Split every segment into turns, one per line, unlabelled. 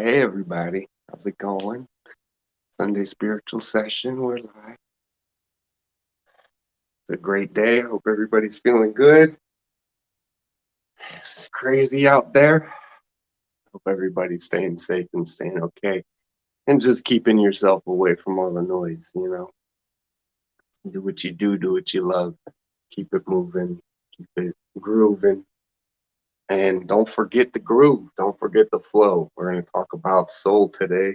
Hey everybody, how's it going? Sunday spiritual session, we're live. It's a great day. I hope everybody's feeling good. It's crazy out there. Hope everybody's staying safe and staying okay. And just keeping yourself away from all the noise. Do what you do what you love. Keep it moving, keep it grooving. And don't forget the groove. Don't forget the flow. We're going to talk about soul today.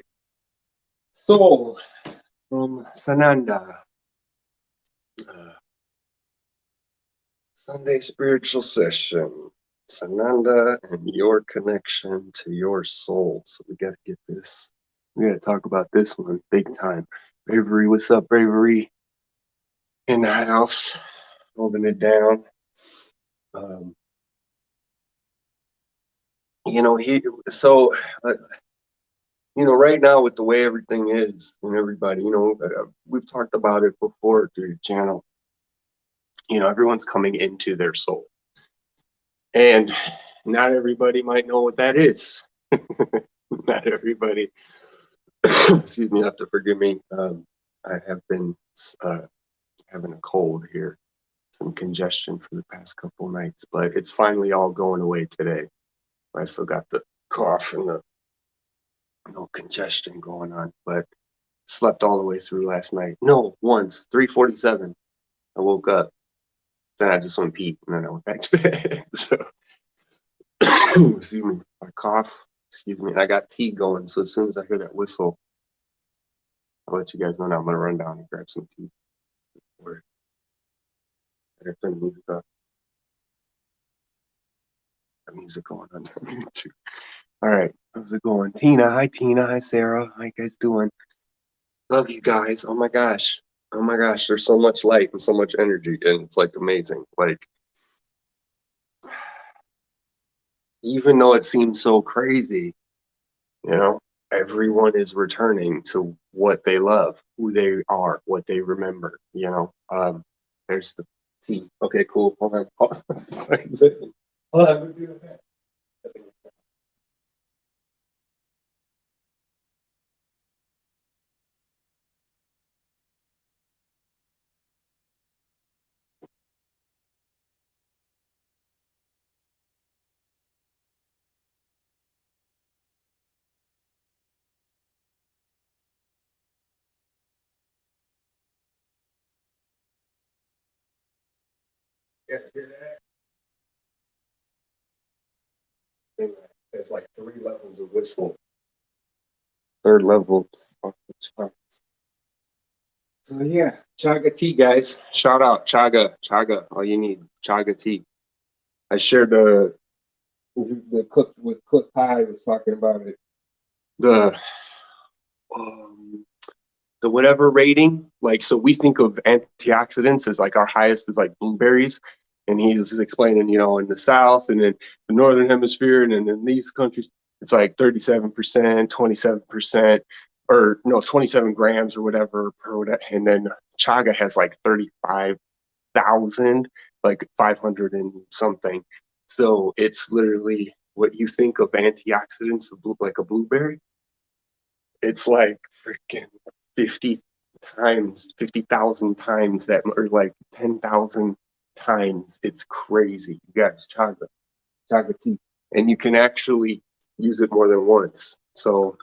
Soul from Sananda. Uh, Sunday spiritual session. Sananda and your connection to your soul. So we got to get this. We got to talk about this one big time. Bravery, what's up, Bravery? In the house, holding it down. Um, you know, he, so, uh, right now with the way everything is and everybody, we've talked about it before through the channel. Everyone's coming into their soul. And not everybody might know what that is. Not everybody. Excuse me, you have to forgive me. I have been having a cold here, some congestion for the past couple nights, but it's finally all going away today. I still got the cough and the congestion going on, but slept all the way through last night. No, once, 3:47. I woke up. Then I just went pee, and then I went back to bed. So, excuse me, my cough. Excuse me, and I got tea going. So as soon as I hear that whistle, I'll let you guys know. Now I'm gonna run down and grab some tea. Or I turn the music up. Got music going on too. All right, how's it going? Tina, hi Tina, hi Sarah. How you guys doing? Love you guys. Oh my gosh. Oh my gosh, there's so much light and so much energy, and it's like amazing. Like, even though it seems so crazy, you know, everyone is returning to what they love, who they are, what they remember, There's the tea. Okay, cool. Hold on. Hold on. Hold on. You guys hear that? It's like 3 levels of whistle. Third level off the chart. So yeah, chaga tea, guys. Shout out chaga. All you need, chaga tea. I shared the cook with Cook Pie was talking about it. The um, the whatever rating, like, so we think of antioxidants as like our highest is like blueberries, and he's explaining, in the South and in the Northern Hemisphere and in these countries, it's like 37%, 27%, or no, 27 grams or whatever per, and then chaga has like 35,000, like 500 and something. So it's literally what you think of antioxidants, like a blueberry. It's like freaking 50 times, 50,000 times that, or like 10,000 times. It's crazy. You guys, chaga tea. And you can actually use it more than once. So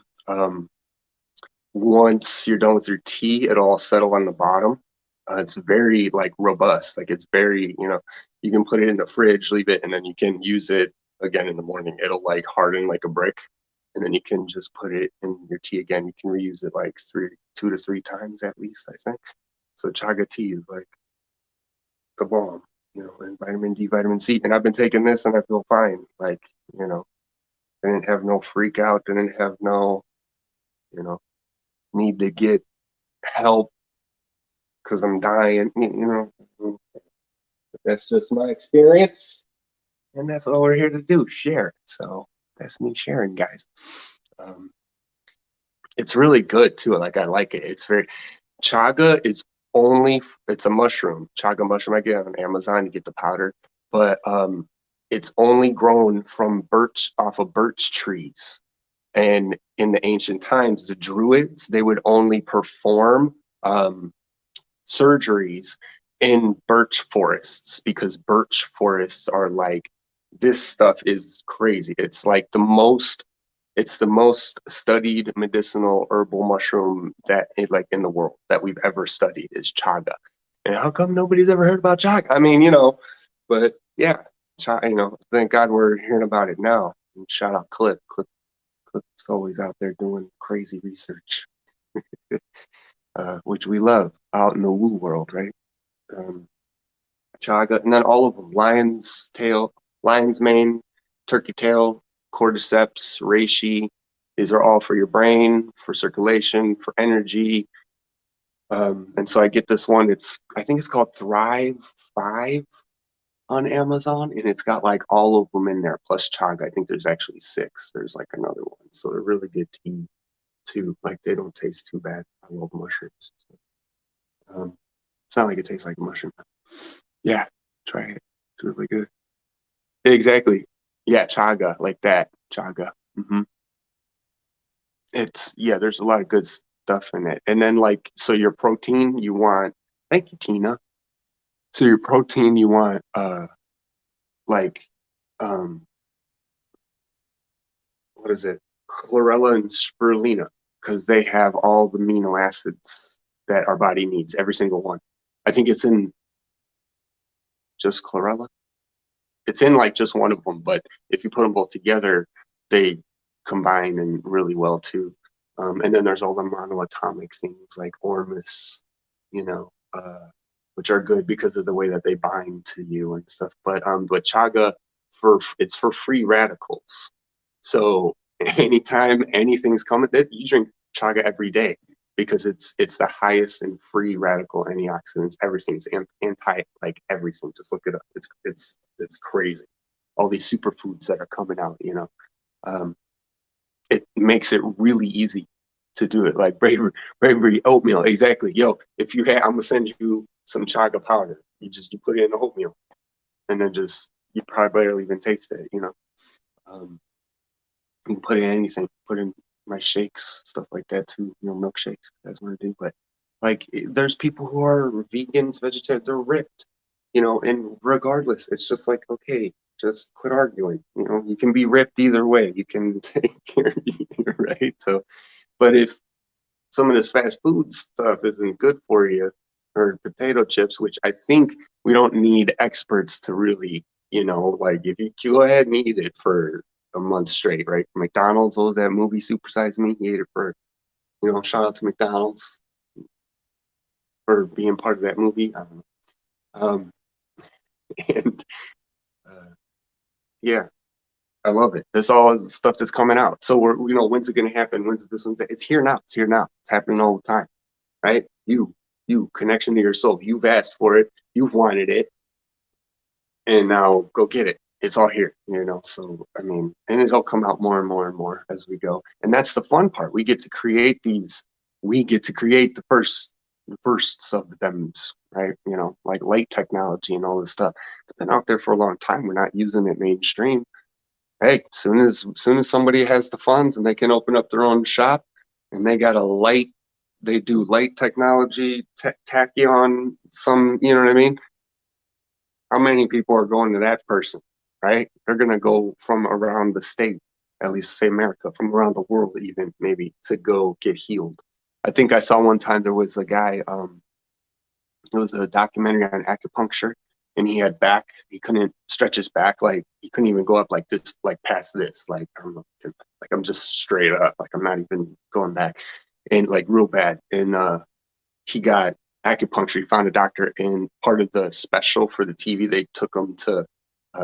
once you're done with your tea, it'll all settle on the bottom. It's very like robust. Like, it's very, you can put it in the fridge, leave it, and then you can use it again in the morning. It'll like harden like a brick, and then you can just put it in your tea again. You can reuse it like 2 to 3 times at least, I think. So chaga tea is like the bomb, and vitamin D, vitamin C. And I've been taking this and I feel fine. Like, I didn't have no freak out, didn't have no, you know, need to get help because I'm dying. That's just my experience, and that's all we're here to do, share. So that's me sharing, guys. Um, it's really good too. Like, I like it. It's very chaga is only it's a mushroom, chaga mushroom. I get it on Amazon. You get the powder, but it's only grown from birch off of birch trees. And in the ancient times, the Druids, they would only perform surgeries in birch forests, because birch forests are like, this stuff is crazy. It's the most studied medicinal herbal mushroom that is like in the world that we've ever studied is chaga. And how come nobody's ever heard about chaga? I mean, but yeah, thank God we're hearing about it now. And shout out Clip. Clip's always out there doing crazy research, which we love out in the woo world, right? Chaga, and then all of them: lion's tail, lion's mane, turkey tail, cordyceps, reishi. These are all for your brain, for circulation, for energy. And so I get this one. I think it's called Thrive 5 on Amazon, and it's got like all of them in there, plus chaga. I think there's actually 6. There's like another one. So they're really good to eat too. Like, they don't taste too bad. I love mushrooms. It's not like it tastes like a mushroom. Yeah, try it. It's really good. Exactly. Yeah, chaga, like that. Chaga. Yeah, there's a lot of good stuff in it. And then, like, so your protein, you want, thank you, Tina. So your protein, you want like um what is it? Chlorella and spirulina, because they have all the amino acids that our body needs, every single one. I think it's in just chlorella. It's in like just one of them, but if you put them both together, they combine and really well too. And then there's all the monoatomic things like ormus, you know, which are good because of the way that they bind to you and stuff. But chaga, it's for free radicals. So anytime anything's coming, you drink chaga every day, because it's the highest in free radical antioxidants. Everything's anti, like everything. Just look it up. It's crazy. All these superfoods that are coming out, um, it makes it really easy to do it. Like bravery oatmeal, exactly. Yo, if you I'm gonna send you some chaga powder. You put it in the oatmeal, and then you probably barely even taste it. Um, you can put in anything. Put in my shakes, stuff like that too. Milkshakes. That's what I do. But like, there's people who are vegans, vegetarians. They're ripped. And regardless, it's just like, okay, just quit arguing. You can be ripped either way. You can take care of you, right? So, but if some of this fast food stuff isn't good for you, or potato chips, which I think we don't need experts to really, like, if you go ahead and eat it for a month straight, right? McDonald's, what was that movie, Super Size Me? He ate it for, shout out to McDonald's for being part of that movie. I don't know. And yeah, I love it. This all is stuff that's coming out. So when's it going to happen? When's this one? It's here now. It's here now. It's happening all the time, right? You connection to your soul. You've asked for it. You've wanted it, and now go get it. It's all here, So I mean, and it'll come out more and more and more as we go. And that's the fun part. We get to create these. We get to create the firsts of them, right? Like light technology and all this stuff. It's been out there for a long time. We're not using it mainstream. Hey, soon as somebody has the funds and they can open up their own shop, and they do light technology, tachyon, some, you know what I mean? How many people are going to that person, right? They're going to go from around the state, at least say America, from around the world even, maybe, to go get healed. I think I saw one time there was a guy, it was a documentary on acupuncture, and he couldn't stretch his back, like he couldn't even go up like this, like past this, like, I don't know, like I'm just straight up, like I'm not even going back, and like real bad. And he got acupuncture. He found a doctor, and part of the special for the TV, they took him to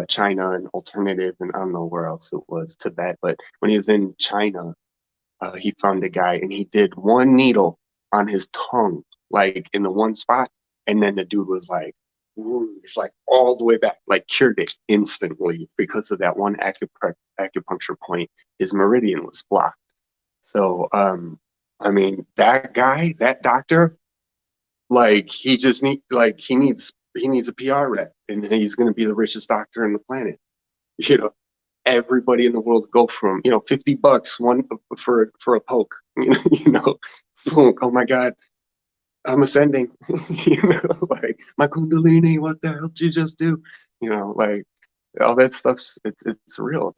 China and alternative, and I don't know where else it was, Tibet. But when he was in China, he found a guy, and he did one needle on his tongue, like in the one spot, and then the dude was like, whoosh, like all the way back, like cured it instantly because of that one acupuncture point. His meridian was blocked. So, I mean, that guy, that doctor, like he needs a PR rep, and he's going to be the richest doctor on the planet, you know. everybody in the world go from, $50 one for a poke, oh my God, I'm ascending, like my Kundalini, what the hell did you just do? Like all that stuff's it's real.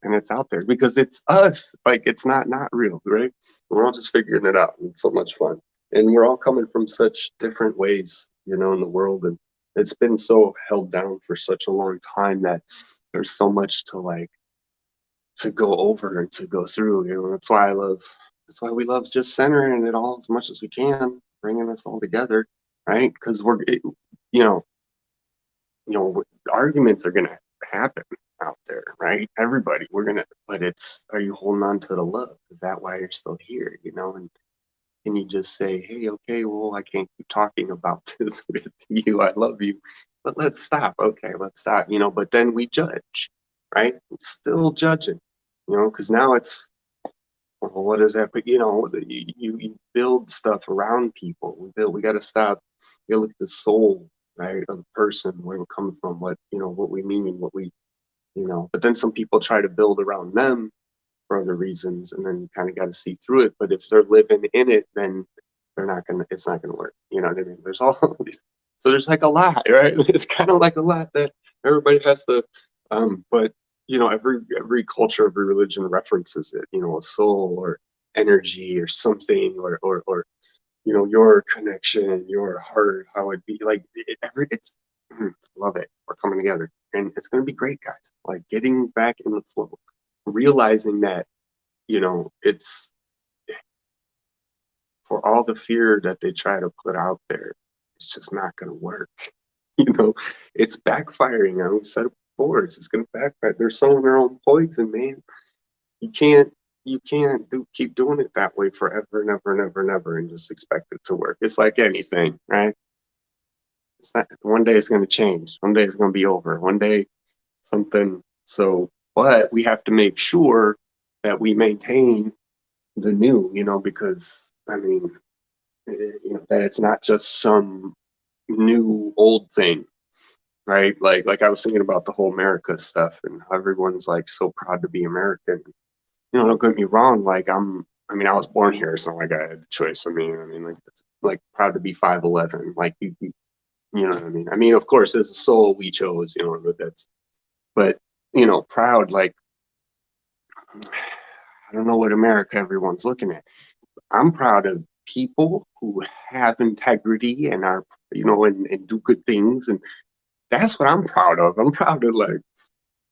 And it's out there because it's us. Like it's not real, right? We're all just figuring it out. It's so much fun. And we're all coming from such different ways, in the world. And it's been so held down for such a long time that there's so much to go over and to go through. That's why we love just centering it all as much as we can, bringing us all together, right? Because you know, arguments are gonna happen out there, right? Everybody, but are you holding on to the love? Is that why you're still here? And can you just say, hey, okay, well, I can't keep talking about this with you. I love you, but let's stop. Okay, let's stop. But then we judge, right? It's still judging, because now it's, well, what is that? But you build stuff around people. We got to stop. You look at the soul, right, of the person, where we're coming from, what we mean, But then some people try to build around them for other reasons, and then you kind of got to see through it. But if they're living in it, then it's not gonna work. You know what I mean? There's all these, so there's like a lot, right? It's kind of like a lot that everybody has to, but every culture, every religion references it, a soul or energy or something, or your connection, your heart, how it be like it's love it. We're coming together, and it's gonna be great, guys. Like getting back in the flow, realizing that it's, for all the fear that they try to put out there, it's just not going to work. It's backfiring. I said it before. It's just going to backfire. They're sowing their own poison, man. You can't keep doing it that way forever and ever and ever and ever and just expect it to work. It's like anything, right? It's not. One day it's going to change. One day it's going to be over. One day something. But we have to make sure that we maintain the new, because that it's not just some new old thing, right? Like I was thinking about the whole America stuff, and how everyone's like so proud to be American. Don't get me wrong. I was born here, so like I had a choice. Like proud to be 5'11". Like you know what I mean? Of course, as a soul we chose, but proud. Like I don't know what America everyone's looking at. I'm proud of people who have integrity and are, and do good things. And that's what I'm proud of. I'm proud of,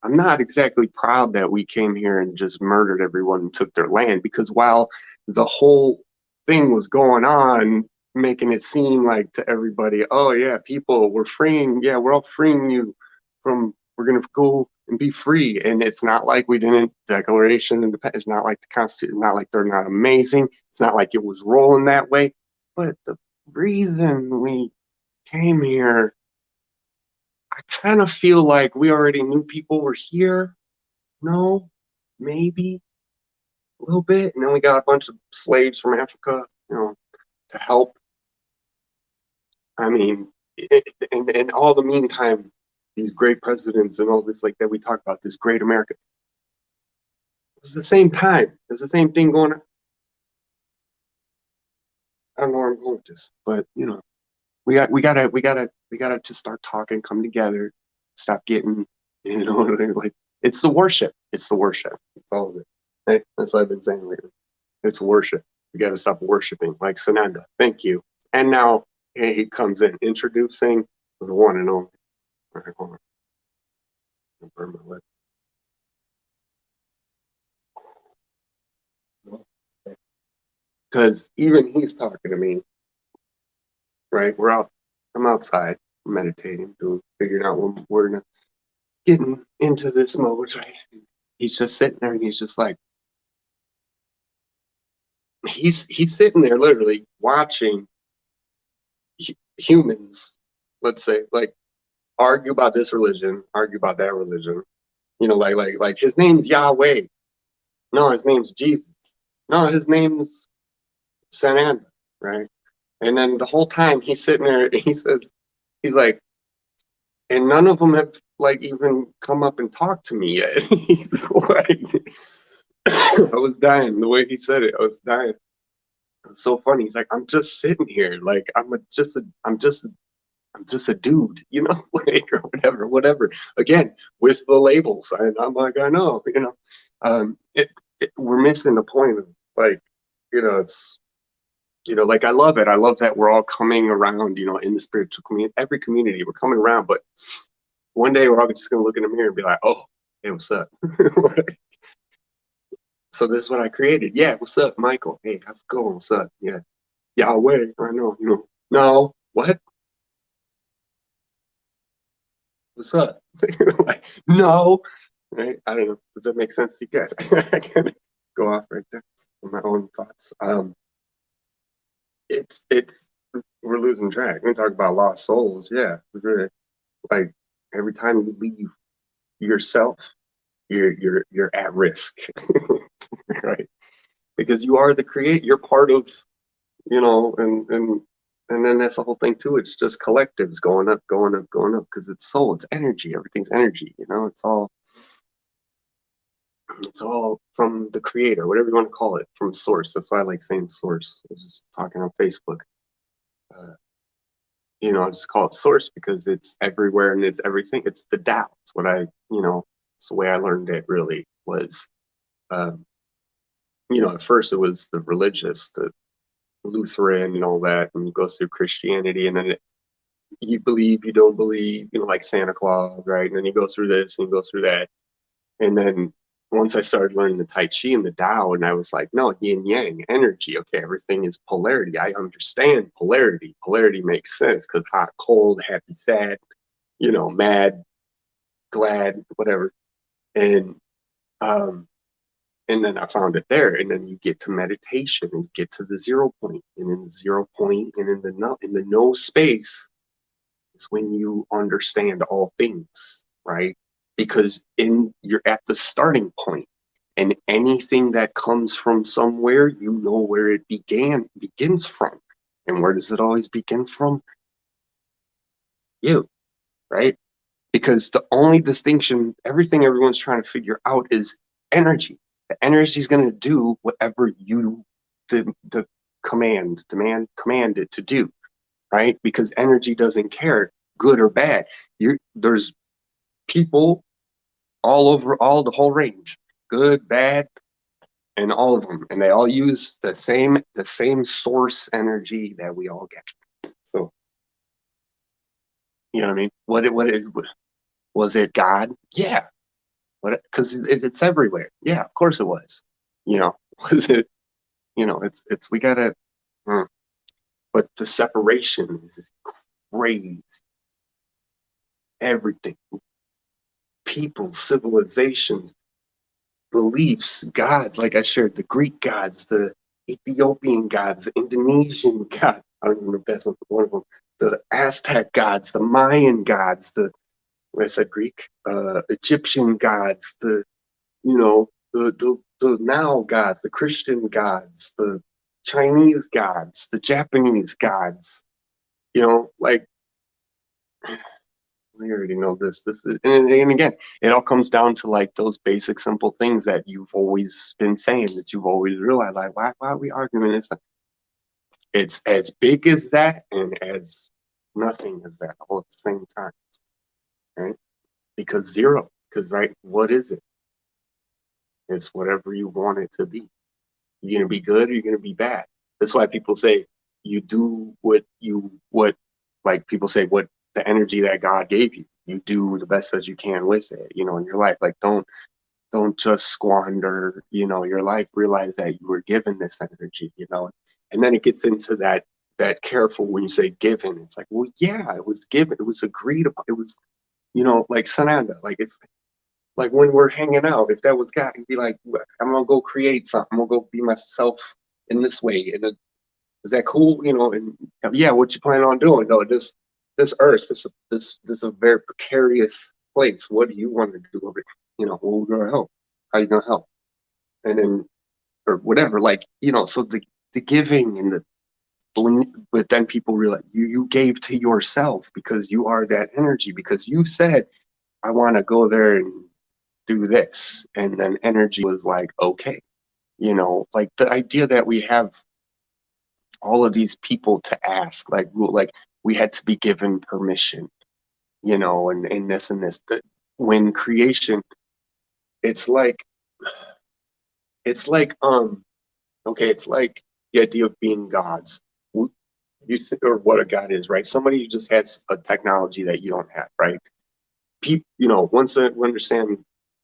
I'm not exactly proud that we came here and just murdered everyone and took their land, because while the whole thing was going on, making it seem like to everybody, oh yeah, people, we're all freeing you we're going to go and be free. And it's not like we didn't Declaration of Independence. It's not like the Constitution, not like they're not amazing. It's not like it was rolling that way. But the reason we came here, I kind of feel like we already knew people were here. No, maybe a little bit. And then we got a bunch of slaves from Africa, to help. And all the meantime, these great presidents and all this like that we talk about, this great America. It's the same time. There's the same thing going on. I don't know where I'm going with this, but we gotta just start talking, come together, stop getting, like it's the worship. It's the worship. It's all of it. Hey, that's what I've been saying lately. It's worship. We gotta stop worshiping, like Sananda. Thank you. And now he comes in introducing the one and only. All right, hold on. I'll burn my lip. Because even he's talking to me, right? I'm outside, meditating, figuring out when we're getting into this mode, right? He's just sitting there and he's just like, he's sitting there literally watching humans, let's say, like argue about this religion, argue about that religion, like his name's Yahweh. No, his name's Jesus. No, his name's Sananda, right? And then the whole time he's sitting there, he's like, and none of them have like even come up and talk to me yet. He's like, I was dying the way he said it. I was dying. It's so funny. He's like, I'm just sitting here, like I'm just a dude, you know, like or whatever. Again, with the labels, and I'm like, I know, you know, we're missing the point of like, you know, it's like I love it. I love that we're all coming around, you know, in the spiritual community, every community, we're coming around. But one day we're all just gonna look in the mirror and be like, oh, hey, what's up? So this is what I created. Yeah, what's up, Michael? Hey, how's it going? What's up? Yeah, Yahweh. I know, you know. No, what? What's up? Like, no, right? I don't know. Does that make sense to you guys? I can go off right there on my own thoughts. It's we're losing track. We talk about lost souls. Yeah, we're like every time you leave yourself, you're at risk, right? Because you are the create. You're part of, you know, and then that's the whole thing too. It's just collectives going up, going up, going up. Because it's soul, it's energy. Everything's energy. You know, it's all from the creator, whatever you want to call it, from source. That's why I like saying source. I was just talking on Facebook. Uh, you know, I just call it source because it's everywhere and it's everything. It's the Tao. It's what you know, it's the way I learned it really was, um, you know, at first it was the religious, the Lutheran and all that, and it goes through Christianity, and then you believe, you don't believe, you know, like Santa Claus, right? And then you go through this and you go through that. And then once I started learning the Tai Chi and the Tao, and I was like, no, yin yang, energy. Okay, everything is polarity. I understand polarity. Polarity makes sense because hot, cold, happy, sad, you know, mad, glad, whatever. And um, and then I found it there. And then you get to meditation and get to the 0 point. And in the 0 point and in the no space is when you understand all things, right? Because you're at the starting point, and anything that comes from somewhere, you know where it begins from. And where does it always begin from? You, right? Because the only distinction, everything everyone's trying to figure out is energy. The energy is going to do whatever you the command it to do, right? Because energy doesn't care good or bad. There's people all over, all the whole range, good, bad, and all of them, and they all use the same source energy that we all get. So you know what I mean? Was it God? Yeah. What? Because it's everywhere. Yeah, of course it was. You know, was it? You know, it's we gotta. Mm. But the separation is crazy. Everything, people, civilizations, beliefs, gods, like I shared, the Greek gods, the Ethiopian gods, the Indonesian gods. I don't even know if that's one of them. The Aztec gods, the Mayan gods, I said Greek, Egyptian gods, you know, the now gods, the Christian gods, the Chinese gods, the Japanese gods. You know, like we already know this. This is, and again, it all comes down to like those basic, simple things that you've always been saying, that you've always realized. Like, why are we arguing this? It's as big as that and as nothing as that all at the same time, right? Because zero, because right, what is it? It's whatever you want it to be. You're gonna be good or you're gonna be bad. That's why people say you do what like people say what the energy that God gave you. You do the best that you can with it, you know, in your life. Like don't just squander, you know, your life. Realize that you were given this energy, you know. And then it gets into that careful when you say given. It's like, well, yeah, it was given. It was agreed upon. It was, you know, like Sananda. Like it's like when we're hanging out, if that was God, he'd be like, I'm gonna go create something. I'm gonna go be myself in this way. And is that cool? You know, and yeah, what you plan on doing? No, this earth, this a very precarious place. What do you want to do over it? You know, well, we're gonna help. How you gonna help? And then or whatever, like, you know, so the giving and but then people realize you gave to yourself because you are that energy, because you said I want to go there and do this. And then energy was like, okay, like the idea that we have all of these people to ask, like we had to be given permission, and this and this. When creation, it's like, it's like, okay, it's like the idea of being gods. Or what a god is, right? Somebody who just has a technology that you don't have, right? People, once we understand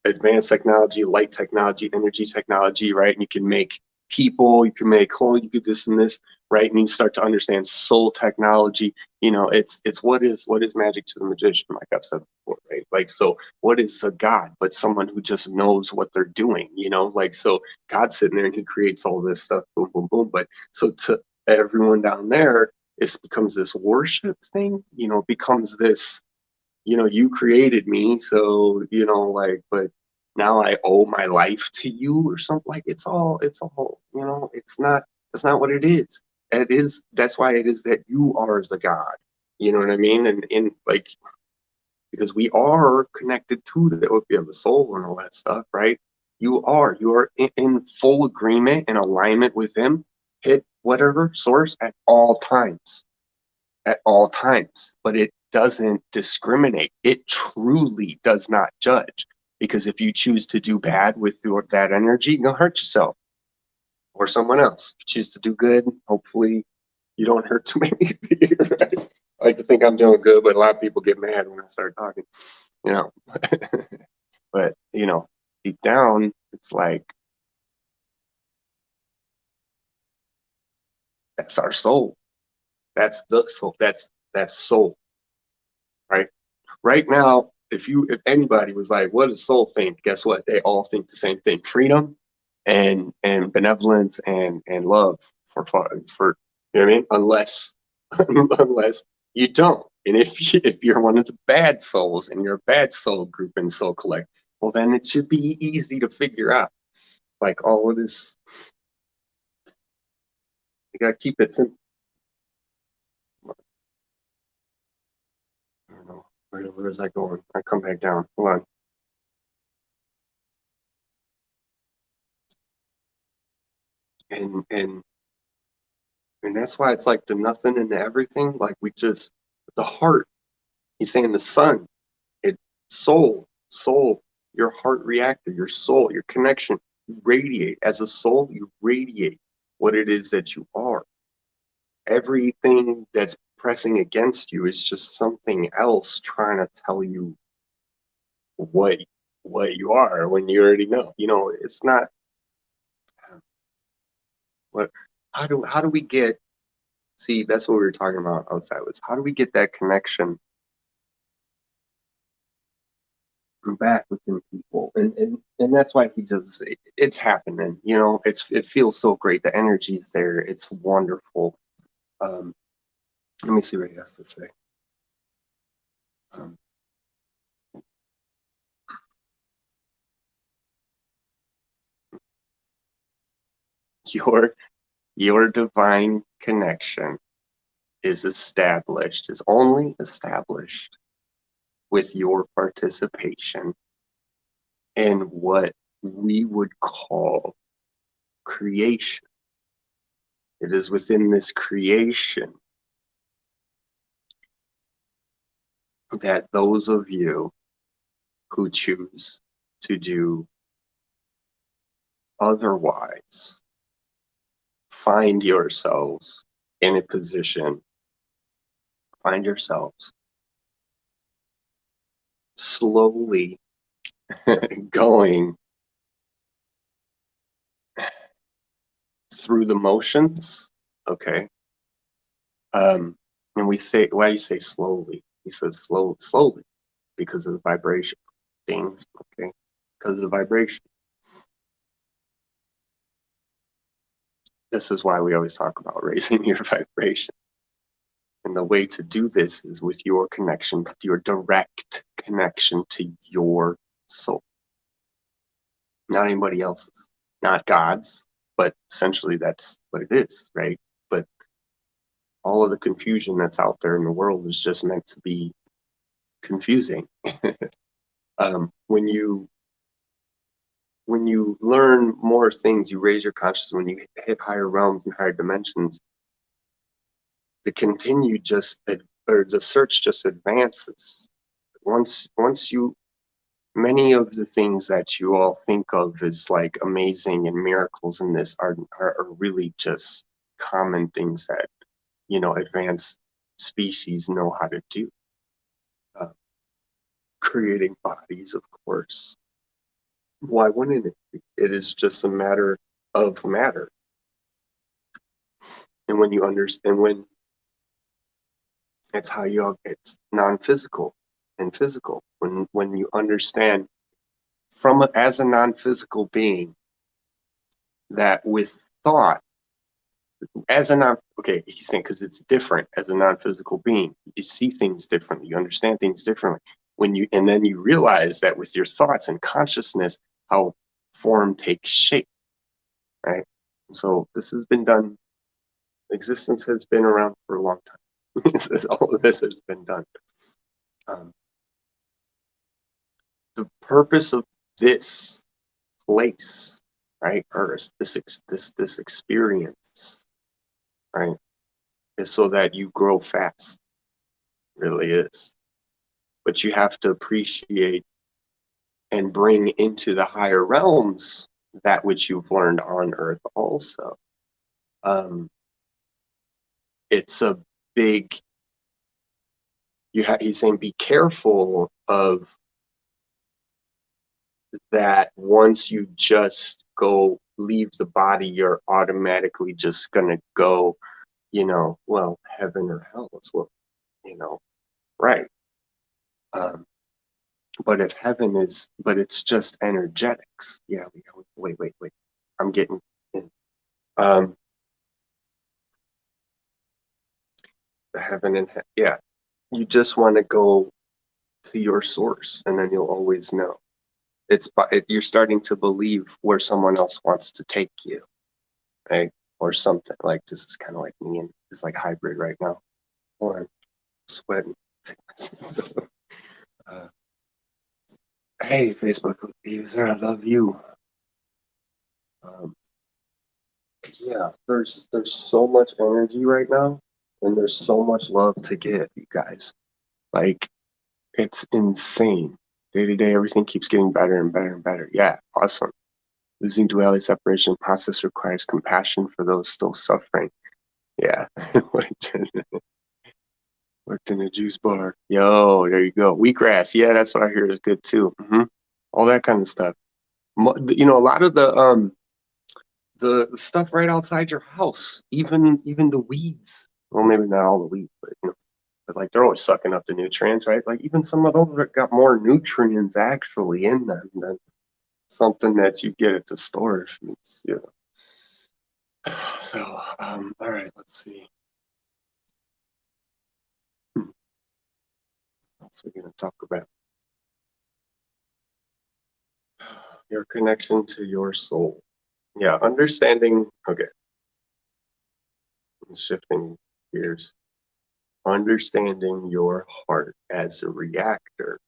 advanced technology, light technology, energy technology, right? And you can make people, you can make whole, you could this and this, right? And you start to understand soul technology. It's what is magic to the magician, like I've said before, right? Like, so what is a god but someone who just knows what they're doing, like, so God's sitting there and he creates all this stuff, boom, boom, boom. But so to everyone down there, it becomes this worship thing, becomes this, you created me, so, like, but now I owe my life to you or something. Like, it's all, that's not what it is. That's why it is that you are the God. You know what I mean? And like, because we are connected to we have the soul and all that stuff, right? You are in full agreement and alignment with him. Hit whatever source at all times, but it doesn't discriminate. It truly does not judge. Because if you choose to do bad with that energy, you're going to hurt yourself or someone else. If you choose to do good, hopefully you don't hurt too many people. Right? I like to think I'm doing good, but a lot of people get mad when I start talking, you know. But, deep down, it's like, that's our soul. That's the soul. That's soul, right? Right now, if anybody was like, what does soul think? Guess what? They all think the same thing: freedom and benevolence and love for you know what I mean? Unless unless you don't. And if you're one of the bad souls and you're a bad soul group and soul collect, well, then it should be easy to figure out. Like, all of this, you gotta keep it simple. I don't know. Where is that going? I come back down. Hold on. And And that's why it's like the nothing and the everything. Like, the heart, he's saying the sun, it, soul, your heart reactor, your soul, your connection, you radiate. As a soul, you radiate what it is that you are. Everything that's pressing against you is just something else trying to tell you what you are when you already know. It's not what how do we get, see, that's what we were talking about outside, was how do we get that connection back within people, and that's why it's happening. It feels so great. The energy's there. It's wonderful. um Let me see what he has to say. um, your your divine connection is only established with your participation in what we would call creation. It is within this creation that those of you who choose to do otherwise find yourselves in a position, find yourselves slowly going through the motions. Okay. And we say, why do you say slowly? He says slowly, because of the vibration. Ding. Okay. Because of the vibration. This is why we always talk about raising your vibration. And the way to do this is with your connection, your direct connection to your soul, not anybody else's, not God's, but essentially that's what it is, right? But all of the confusion that's out there in the world is just meant to be confusing. When you learn more things, you raise your consciousness. When you hit higher realms and higher dimensions, the continued just or the search just advances. Once you many of the things that you all think of as like amazing and miracles in this are really just common things that advanced species know how to do. Uh, Creating bodies, of course. Why wouldn't it be? It is just a matter of matter. And when you understand, when it's non-physical and physical. When you understand as a non-physical being that with thought, he's saying because it's different as a non-physical being. You see things differently, you understand things differently. And then you realize that with your thoughts and consciousness, how form takes shape, right? So this has been done. Existence has been around for a long time. All of this has been done. The purpose of this place, right, Earth, this experience, right, is so that you grow fast. It really is. But you have to appreciate and bring into the higher realms that which you've learned on Earth also. It's a big. He's saying, be careful of that. Once you just go leave the body, you're automatically just gonna go, well, heaven or hell is what, right. But if heaven is, but it's just energetics. Yeah, wait. I'm getting in. Um, the heaven and yeah, you just want to go to your source, and then you'll always know. You're starting to believe where someone else wants to take you, right? Or something like this is kind of like me, and it's like hybrid right now. Or I'm sweating. uh, hey, Facebook user, I love you. Yeah, there's so much energy right now, and there's so much love to give, you guys. Like, it's insane. Day to day, everything keeps getting better and better and better. Yeah, awesome. Losing duality separation process requires compassion for those still suffering. Yeah. Worked in a juice bar. Yo, there you go. Wheatgrass. Yeah, that's what I hear is good too. All that kind of stuff. A lot of the stuff right outside your house, even the weeds. Well, maybe not all the weeds, but like they're always sucking up the nutrients, right? Like even some of those got more nutrients actually in them than something that you get at the store. So, all right, let's see. What else are we gonna talk about? Your connection to your soul. Yeah, understanding. Okay, shifting gears. Understanding your heart as a reactor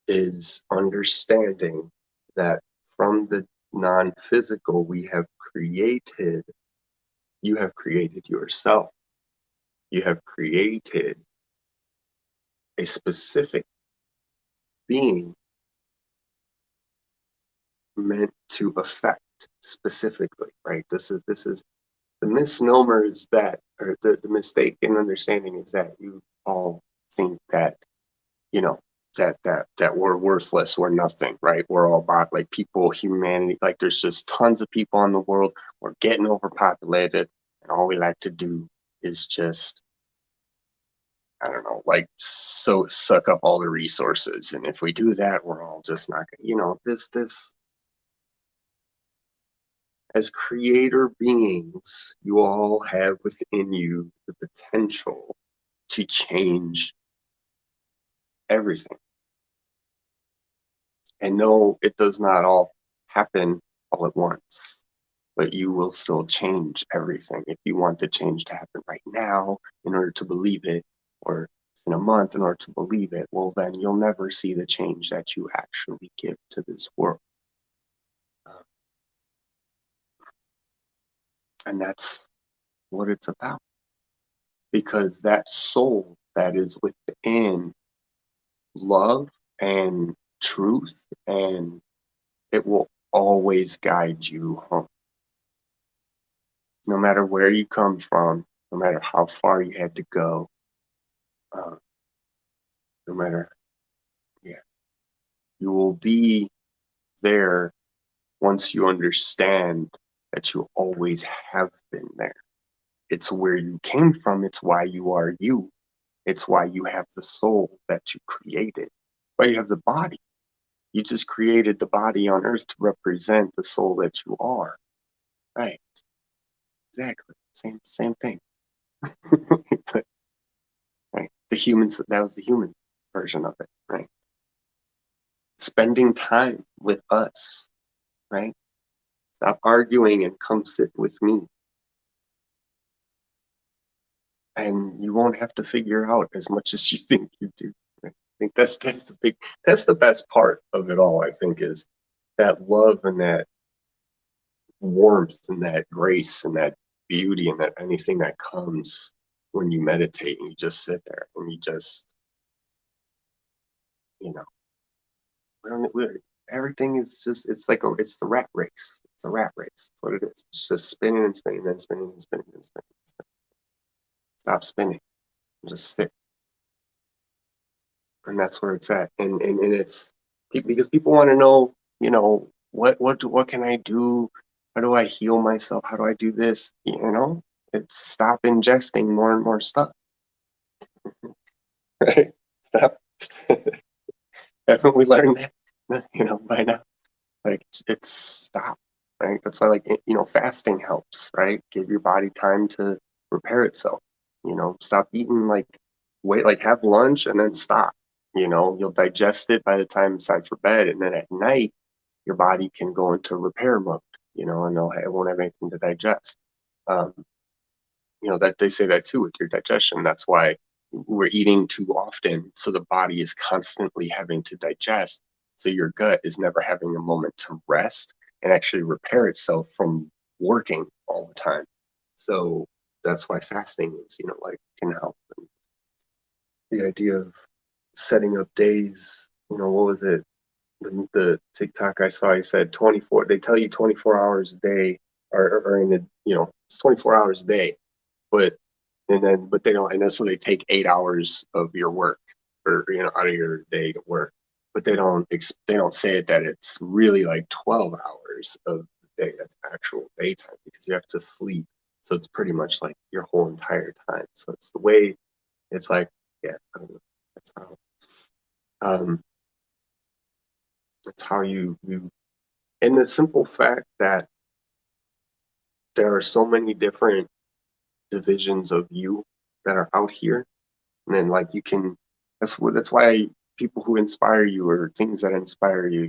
is understanding that from the non-physical you have created yourself. You have created a specific being meant to affect specifically, right? This is the misnomer is that, or the mistaken understanding is that you all think that, you know, that we're worthless, we're nothing, right? We're all about like people, humanity, like there's just tons of people in the world, we're getting overpopulated, and all we like to do is just, I don't know, like so suck up all the resources. And if we do that, we're all just not gonna, this as creator beings, you all have within you the potential to change everything. And no, it does not all happen all at once, but you will still change everything. If you want the change to happen right now in order to believe it or in a month in order to believe it, well, then you'll never see the change that you actually give to this world. And that's what it's about. Because that soul that is within love and truth, and it will always guide you home. No matter where you come from, no matter how far you had to go, no matter, you will be there once you understand that you always have been there. It's where you came from. It's why you are you. It's why you have the soul that you created. Why you have the body. You just created the body on earth to represent the soul that you are. Right. Exactly. Same thing. Right. The humans, that was the human version of it, right? Spending time with us, right? Stop arguing and come sit with me. And you won't have to figure out as much as you think you do. Right? I think that's the best part of it all, I think, is that love and that warmth and that grace and that beauty and that anything that comes when you meditate and you just sit there and you just, you know, everything is just, it's like it's the rat race. It's a rat race. That's what it is. It's just spinning and spinning and spinning and spinning and spinning. Stop spinning. Just sit. And that's where it's at. And it's because people want to know, what can I do? How do I heal myself? How do I do this? It's stop ingesting more and more stuff. Right? Stop. Haven't we learned that? By now. Like it's stop. Right? That's why, like, fasting helps, right? Give your body time to repair itself. Stop eating, like have lunch and then stop. You'll digest it by the time it's time for bed, and then at night your body can go into repair mode. And it won't have anything to digest. Um, that they say that too with your digestion. That's why we're eating too often, so the body is constantly having to digest. So your gut is never having a moment to rest and actually repair itself from working all the time. So that's why fasting is, can help. And the idea of setting up days, what was it? The TikTok I saw, he said 24, they tell you 24 hours a day, or in the, it's 24 hours a day, but they don't, and so they take 8 hours of your work, or out of your day to work, but they don't say it that it's really like 12 hours of the day that's actual daytime, because you have to sleep. So it's pretty much like your whole entire time. So it's the way, it's like, yeah, I don't know. That's how um that's how you and the simple fact that there are so many different divisions of you that are out here. And then, like, that's why people who inspire you, or things that inspire you,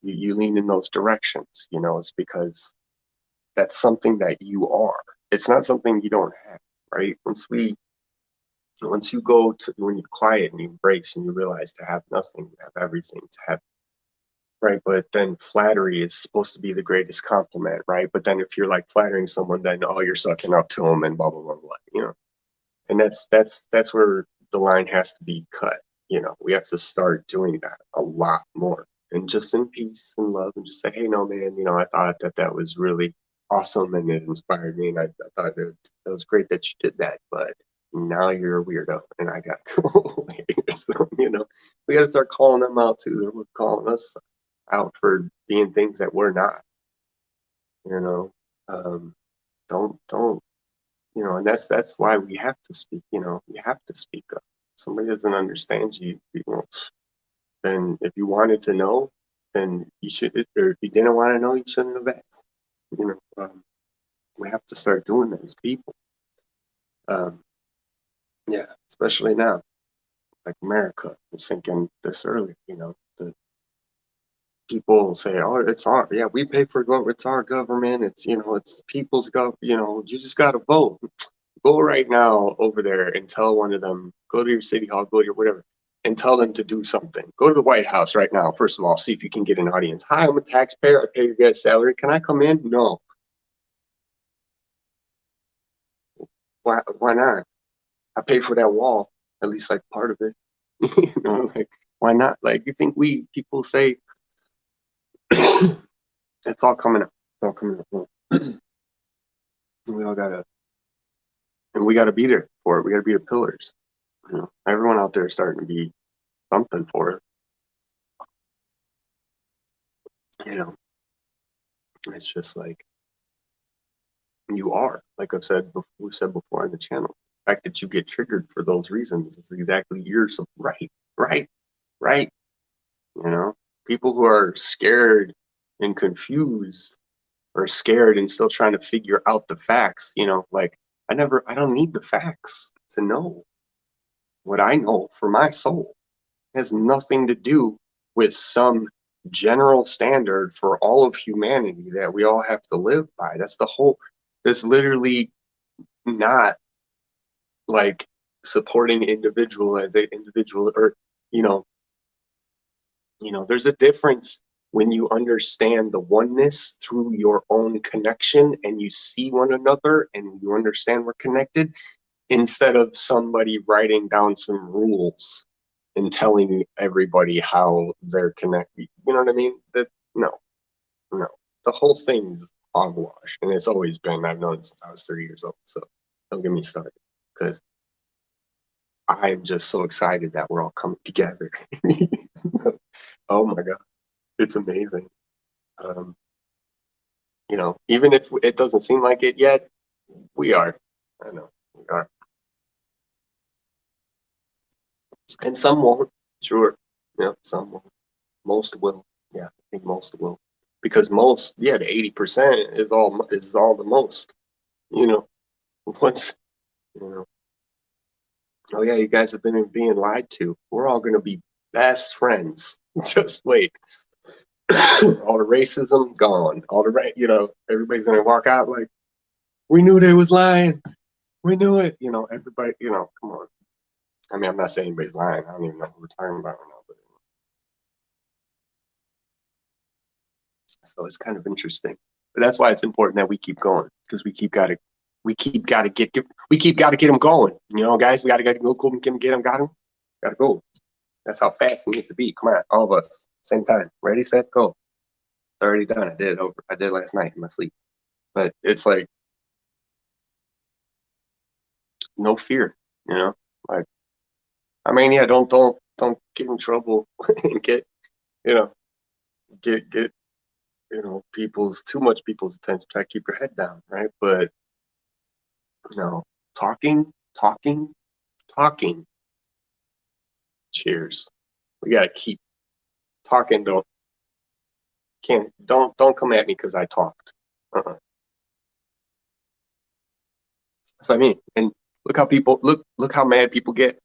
you lean in those directions. It's because that's something that you are. It's not something you don't have, right? Once you go to, when you quiet and you breaks and you realize to have nothing, you have everything, to have, right? But then flattery is supposed to be the greatest compliment, right? But then if you're like flattering someone, then you're sucking up to them and blah blah blah blah. And that's where the line has to be cut. We have to start doing that a lot more, and just in peace and love, and just say, hey, no, man, I thought that was really awesome and it inspired me, and I thought that was great that you did that, but now you're a weirdo and I got to go away. So, we got to start calling them out too. They're calling us out for being things that we're not. Um, don't and that's why we have to speak. You have to speak up. If somebody doesn't understand you, then if you wanted to know, then you should, or if you didn't want to know, you shouldn't have asked. We have to start doing that as people. Yeah, especially now, like America. I was thinking this earlier. The people say, "Oh, it's our, yeah, we pay for government. It's our government. It's it's people's government. You just got to vote." Go right now over there and tell one of them, go to your city hall, go to your whatever, and tell them to do something. Go to the White House right now. First of all, see if you can get an audience. Hi, I'm a taxpayer. I pay your guys' salary. Can I come in? No. Why not? I pay for that wall, at least like part of it. You know, like why not? Like you think people say it's all coming up. It's all coming up. We all gotta and we gotta be there for it. We gotta be the pillars. You know, everyone out there is starting to be something for it. You know, it's just like you are. Like we've said before on the channel. The fact that you get triggered for those reasons is exactly yours. Right, right, right. You know, people who are scared and confused or scared and still trying to figure out the facts, you know, like I don't need the facts to know what I know for my soul. It has nothing to do with some general standard for all of humanity that we all have to live by. That's literally not like supporting individual as a individual or, you know, there's a difference when you understand the oneness through your own connection and you see one another and you understand we're connected instead of somebody writing down some rules and telling everybody how they're connected. You know what I mean? No, no. The whole thing's hogwash, and it's always been. I've known it since I was 30 years old. So don't get me started, because I'm just so excited that we're all coming together. Oh my God, it's amazing. Um, even if it doesn't seem like it yet, we are. I know we are, and some won't. Sure, yeah, some won't. Most will. Yeah, I think most will, because most, yeah, the 80% is all the most. You know, once you know. Oh yeah, you guys have been being lied to. We're all gonna be best friends. Just wait. All the racism gone. All the everybody's gonna walk out like, we knew they was lying. We knew it. Everybody. Come on. I mean, I'm not saying anybody's lying. I don't even know who we're talking about right now. But so it's kind of interesting. But that's why it's important that we keep going, because we keep gotta get them going. Guys, we gotta get them, got them, gotta go. That's how fast it needs to be. Come on, all of us, same time. Ready, set, go. Already done. I did last night in my sleep. But it's like no fear. Like, I mean, yeah, don't get in trouble and you know get too much people's attention. Try to keep your head down, right? But talking, talking, talking. Cheers. We gotta keep talking. Don't come at me because I talked. Uh-uh. So I mean, and look how mad people get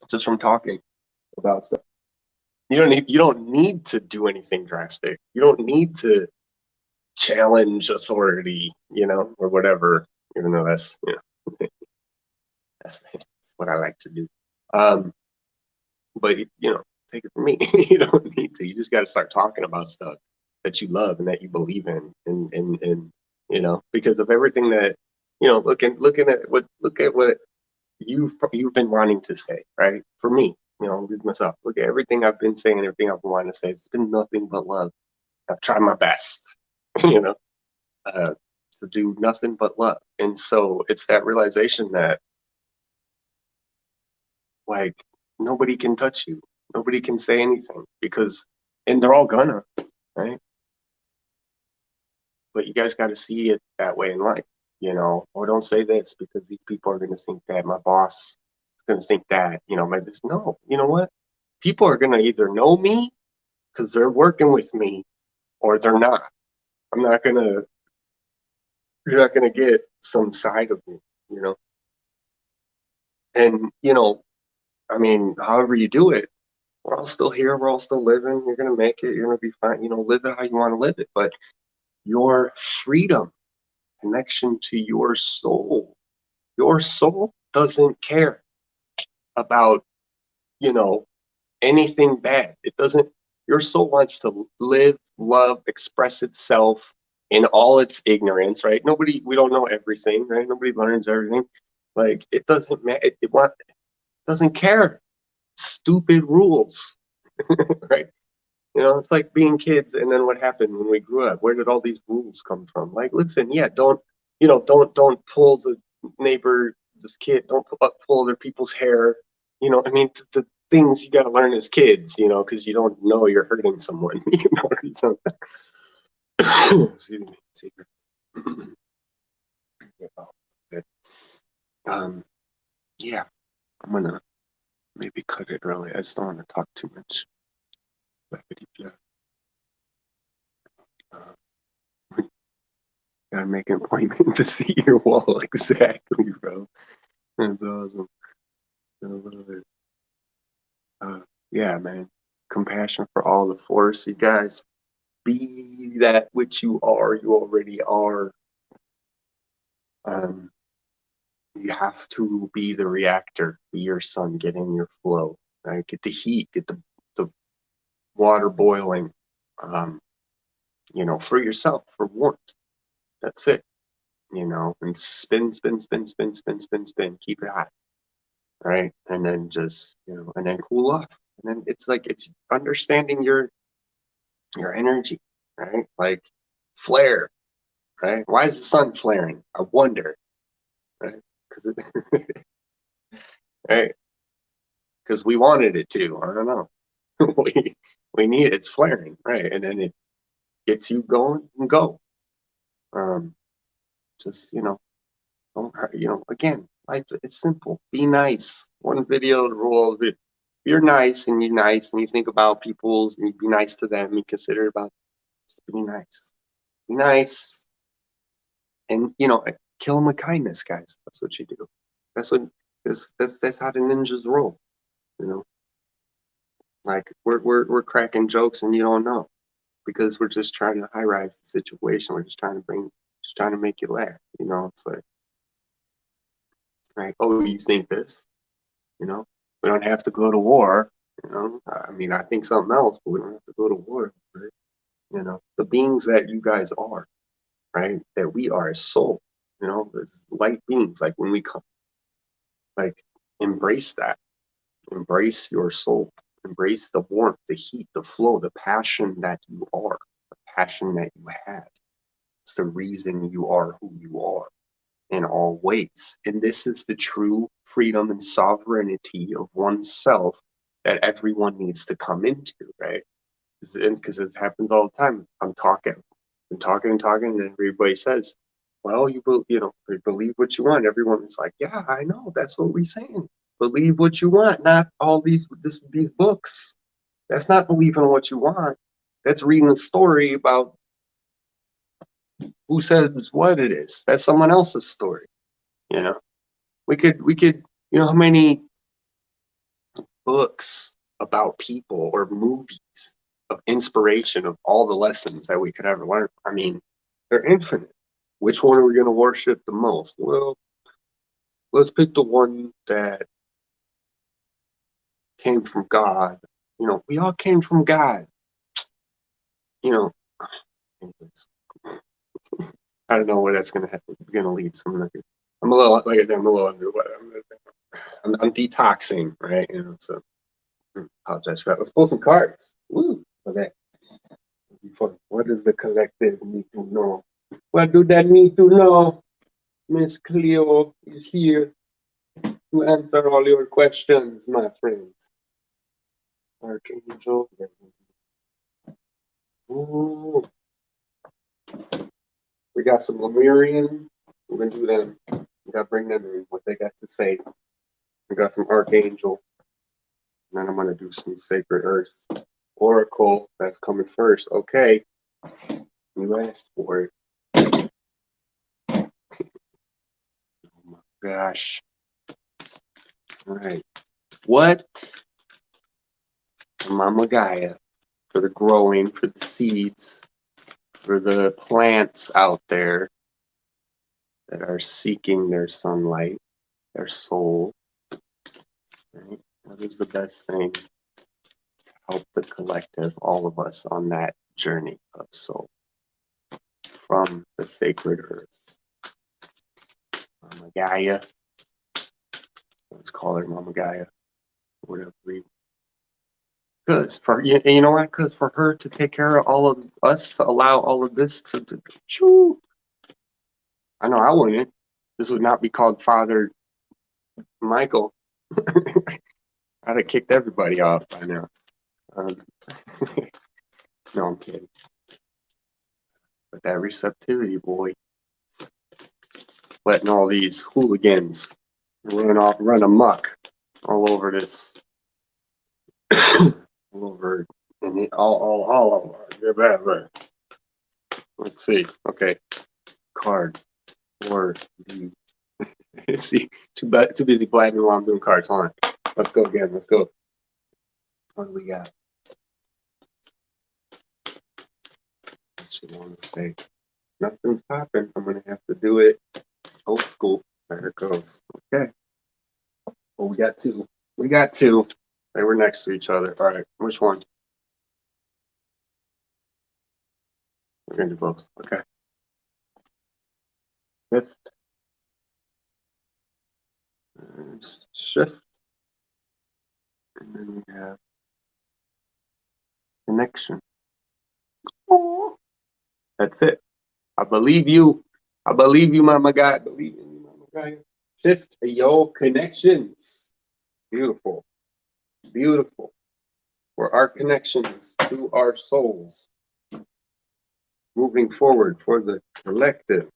just from talking about stuff. You don't need to do anything drastic. You don't need to challenge authority, or whatever. Even though that's what I like to do. But take it from me. You don't need to. You just got to start talking about stuff that you love and that you believe in, and because of everything that look at what you've been wanting to say, right? For me, lose myself. Look at everything I've been saying, everything I've been wanting to say. It's been nothing but love. I've tried my best, you know, uh, to do nothing but love. And so it's that realization that, like, nobody can touch you. Nobody can say anything and they're all gonna, right? But you guys got to see it that way in life, or don't say this because these people are going to think that my boss is going to think that, like this. No, you know what? People are going to either know me because they're working with me or they're not. I'm not going to, you're not going to get some side of me, you know? And, I mean, however you do it, we're all still here. We're all still living. You're going to make it. You're going to be fine. Live it how you want to live it. But your freedom, connection to your soul, Your soul doesn't care about, anything bad. It doesn't, your soul wants to live, love, express itself in all its ignorance, right? We don't know everything, right? Nobody learns everything. Like, it doesn't matter. It doesn't care. Stupid rules, right? It's like being kids, and then what happened when we grew up? Where did all these rules come from? Like, listen, yeah, don't pull the neighbor, this kid, don't pull other people's hair. I mean, the things you got to learn as kids, because you don't know you're hurting someone, or something. Excuse me. Um, yeah, I'm gonna maybe cut it early. I just don't want to talk too much. Gotta make an appointment to see your wall exactly, bro. That's awesome. A little bit. Yeah, man. Compassion for all the force, you guys. Be that which you are. You already are. You have to be the reactor. Be your sun. Get in your flow. Right? Get the heat. Get the water boiling. For yourself, for warmth. That's it. And spin, spin, spin, spin, spin, spin, spin. Keep it hot. Right? And then just, and then cool off. And then it's understanding your energy, right? Like flare, right? Why is the sun flaring? I wonder, right? Because right? Because we wanted it to. I don't know. we need it's flaring, right? And then it gets you going and go. Just don't again, life it's simple. Be nice. One video rule. If you're nice and you're nice and you think about people's and you be nice to them and consider about just be nice. Be nice. And kill them with kindness, guys. That's what you do. That's how the ninjas roll. Like we're cracking jokes and you don't know because we're just trying to high rise the situation. We're just trying to make you laugh. It's like, oh, you think this? We don't have to go to war. I mean, I think something else, but we don't have to go to war. Right? The beings that you guys are, right? That we are as soul. As light beings. Like when we come, like embrace that. Embrace your soul. Embrace the warmth, the heat, the flow, the passion that you are, the passion that you had. It's the reason you are who you are in all ways. And this is the true freedom and sovereignty of oneself that everyone needs to come into, right? Because it happens all the time. I'm talking and talking and talking, and everybody says, well, you believe what you want. Everyone's like, yeah, I know. That's what we're saying. Believe what you want, not all these books. That's not believing what you want. That's reading a story about who says what it is. That's someone else's story. We could, how many books about people or movies of inspiration of all the lessons that we could ever learn. I mean, they're infinite. Which one are we going to worship the most? Well, let's pick the one that came from God. We all came from God. Anyways. I don't know where that's going to lead. So I'm a little, like I said, I'm a little under what I'm detoxing, right? So I apologize for that. Let's pull some cards. Woo! Okay. What does the collective need to know? What do they need to know? Miss Cleo is here to answer all your questions, my friends. Archangel. Ooh. We got some Lemurian. We're going to do them. We got to bring them in, what they got to say. We got some Archangel. And then I'm going to do some Sacred Earth. Oracle, that's coming first. Okay. You asked for it. Oh my gosh. All right. What? Mama Gaia, for the growing, for the seeds, for the plants out there that are seeking their sunlight. their soul. Right? What is the best thing to help the collective, all of us, on that journey of soul from the sacred earth? Mama Gaia, let's call her Mama Gaia, whatever. Because for you know what? Because for her to take care of all of us, to allow all of this to shoo, I know I wouldn't. This would not be called Father Michael. I'd have kicked everybody off by now. Um, no, I'm kidding. But that receptivity, boy, letting all these hooligans run amok all over this, all over, and all over. Let's see. Okay, card or see, too busy blabbing while I'm doing cards. Hold on. Let's go again. Let's go. What do we got? I should want to say nothing's popping. I'm gonna have to do it old school. There it goes. Okay. Well, we got two. We got two. They were next to each other. All right. Which one? We're gonna do both. Okay. Fifth. Shift. And then we have connection. Oh, that's it. I believe you. I believe you, Mama Guy. I believe in you, Mama Guy. Shift your connections. Beautiful. Beautiful. For our connections to our souls. Moving forward for the collective.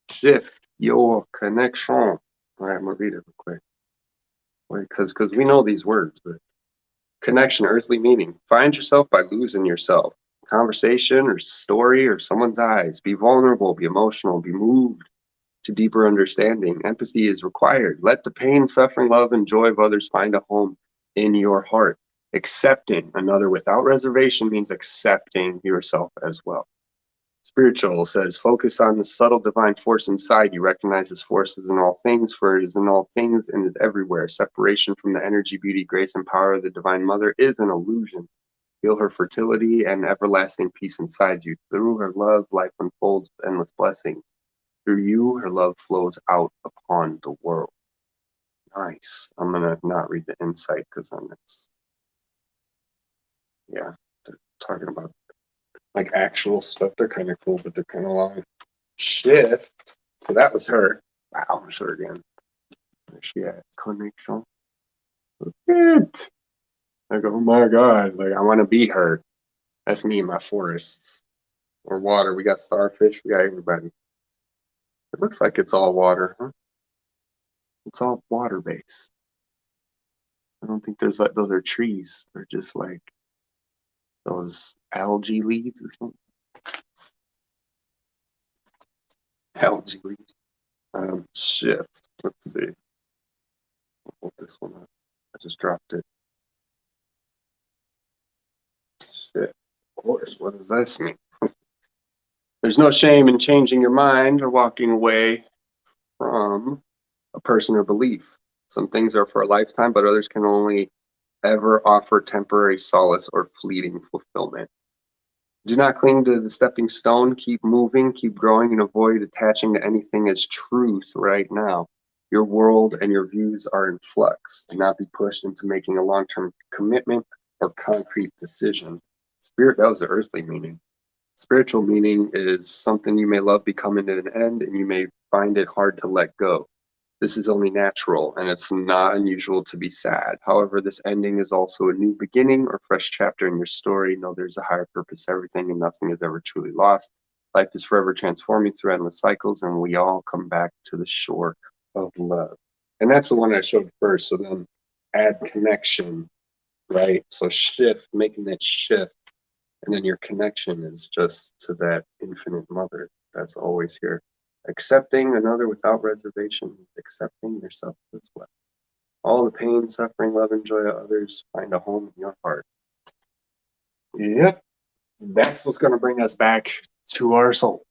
Shift your connection. All right, I'm going to read it real quick. Because we know these words, but connection, earthly meaning. Find yourself by losing yourself. Conversation or story or someone's eyes. Be vulnerable, be emotional, be moved to deeper understanding. Empathy is required. Let the pain, suffering, love, and joy of others find a home in your heart. Accepting another without reservation means accepting yourself as well. Spiritual says, focus on the subtle divine force inside you. Recognize this force is in all things, for it is in all things and is everywhere. Separation from the energy, beauty, grace, and power of the Divine Mother is an illusion. Feel her fertility and everlasting peace inside you. Through her love, life unfolds with endless blessings. Through you, her love flows out upon the world. Nice. I'm going to not read the insight because then it's, yeah, they're talking about like actual stuff. They're kind of cool, but they're kind of long. Shift. So that was her. Wow, I'm sure again. There she at? Connection. Look it. I go, oh my God. Like, I want to be her. That's me in my forests. Or water. We got starfish. We got everybody. It looks like it's all water, huh? It's all water based. I don't think there's like, those are trees. They're just like those algae leaves or something. Algae leaves. Shift. Let's see. I'll hold this one up. I just dropped it. Shit. Of course. What does this mean? There's no shame in changing your mind or walking away from a person or belief. Some things are for a lifetime, but others can only ever offer temporary solace or fleeting fulfillment. Do not cling to the stepping stone. Keep moving, keep growing, and avoid attaching to anything as truth right now. Your world and your views are in flux. Do not be pushed into making a long-term commitment or concrete decision. Spirit, that was the earthly meaning. Spiritual meaning is something you may love becoming to an end, and you may find it hard to let go. This is only natural, and it's not unusual to be sad. However, this ending is also a new beginning or fresh chapter in your story. Know there's a higher purpose to everything, and nothing is ever truly lost. Life is forever transforming through endless cycles, and we all come back to the shore of love. And that's the one I showed first. So then add connection, right? So shift, making that shift. And then your connection is just to that infinite mother that's always here. Accepting another without reservation, accepting yourself as well. All the pain, suffering, love, and joy of others find a home in your heart. Yep, that's what's going to bring us back to our soul.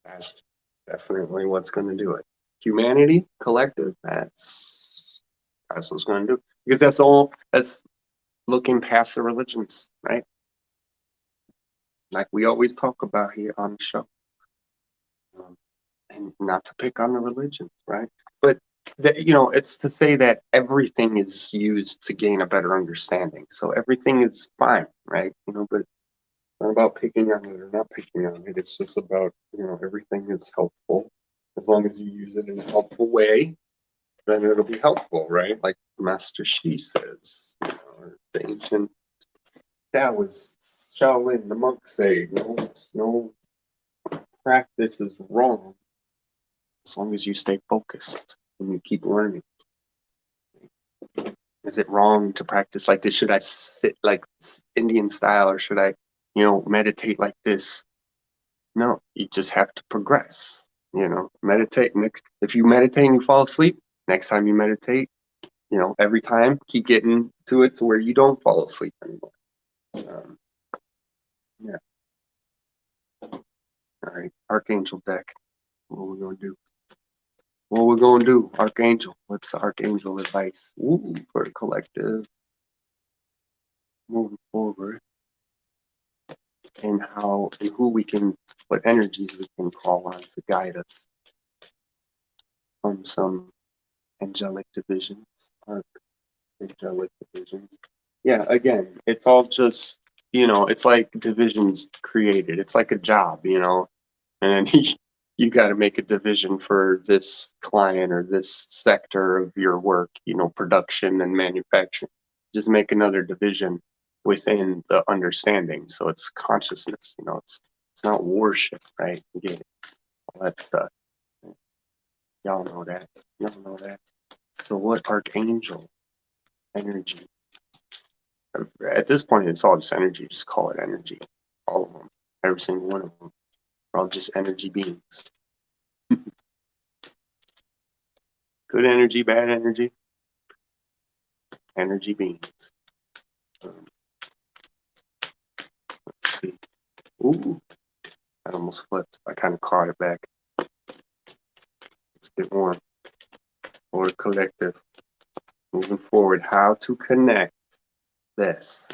That's definitely what's going to do it. humanity, collective, that's what it's going to do. Because that's looking past the religions, right? Like we always talk about here on the show. And not to pick on the religions, right? But it's to say that everything is used to gain a better understanding. So everything is fine, right? But it's not about picking on it or not picking on it. It's just about, everything is helpful. As long as you use it in a helpful way, then it'll be helpful, right? Like Master Shi says, or the ancient Taoists, Shaolin, the monks say, no practice is wrong as long as you stay focused and you keep learning. Is it wrong to practice like this? Should I sit like Indian style, or should I, meditate like this? No, you just have to progress. Meditate. If you meditate and you fall asleep, next time you meditate, every time keep getting to it to where you don't fall asleep anymore. Yeah. All right, Archangel deck. What are we gonna do? What we're gonna do, Archangel? What's the Archangel advice? Ooh, for the collective moving forward, and how and who we can, what energies we can call on to guide us from some angelic divisions, archangelic divisions. Yeah, again, it's all just it's like divisions created. It's like a job, and then you got to make a division for this client or this sector of your work, production and manufacturing. Just make another division within the understanding. So it's consciousness, it's not worship, right? You get it, all that stuff. Y'all know that. Y'all know that. So what archangel energy? At this point, it's all just energy. Just call it energy. All of them. Every single one of them. They're all just energy beings. Good energy, bad energy. Energy beings. Let's see. Ooh, that almost flipped. I kind of caught it back. Let's get warm. Or collective. Moving forward, how to connect this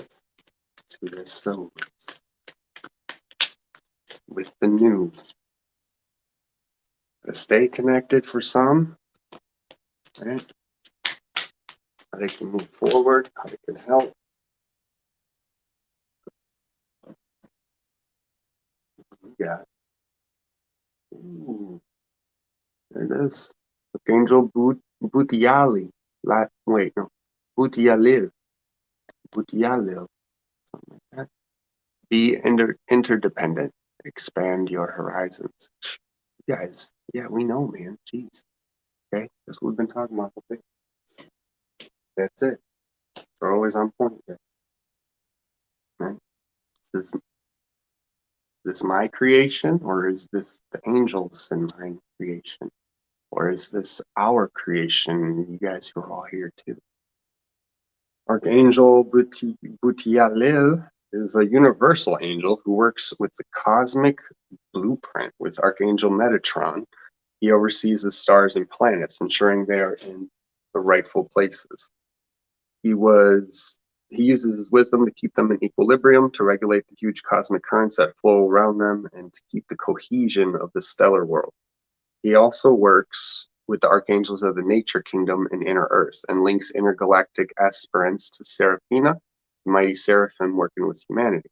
to the soul with the new. Stay connected for some, right? How they can move forward, how they can help. Yeah. Ooh, there it is. Archangel Butiali. Wait, no. Butialil. Butialil. Something like that. Be interdependent. Expand your horizons. You guys, yeah, we know, man. Jeez. Okay, that's what we've been talking about. Okay. That's it. They're always on point there. Right? Is this my creation, or is this the angels in my creation? Or is this our creation, you guys who are all here too? Archangel Butialil is a universal angel who works with the cosmic blueprint with Archangel Metatron. He oversees the stars and planets, ensuring they are in the rightful places. He uses his wisdom to keep them in equilibrium, to regulate the huge cosmic currents that flow around them, and to keep the cohesion of the stellar world. He also works with the archangels of the nature kingdom and inner earth, and links intergalactic aspirants to Seraphina, the mighty seraphim working with humanity.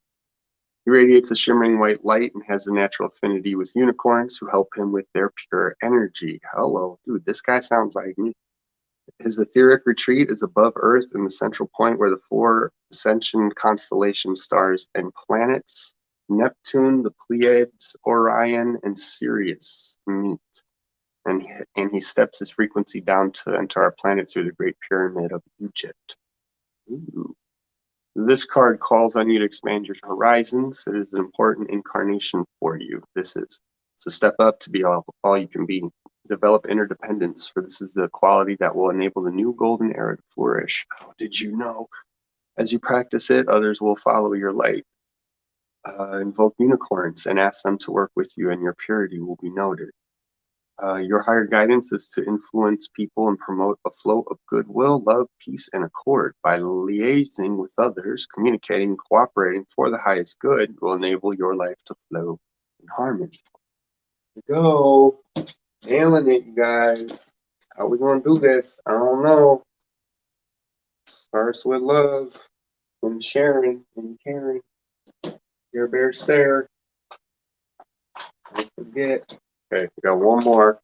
He radiates a shimmering white light and has a natural affinity with unicorns who help him with their pure energy. Hello, dude, this guy sounds like me. His etheric retreat is above Earth in the central point where the four ascension constellation stars and planets, Neptune, the Pleiades, Orion, and Sirius meet. And he steps his frequency down to enter our planet through the Great Pyramid of Egypt. Ooh. This card calls on you to expand your horizons. It is an important incarnation for you. This is. So step up to be all you can be. Develop interdependence, for this is the quality that will enable the new golden era to flourish. How did you know? As you practice it, others will follow your light. Invoke unicorns and ask them to work with you, and your purity will be noted. Your higher guidance is to influence people and promote a flow of goodwill, love, peace, and accord. By liaising with others, communicating, and cooperating for the highest good will enable your life to flow in harmony. Here we go. Nailing it, you guys. How we gonna do this? I don't know. Starts with love and sharing and caring. Your bear stare. Don't forget. Okay, we got one more.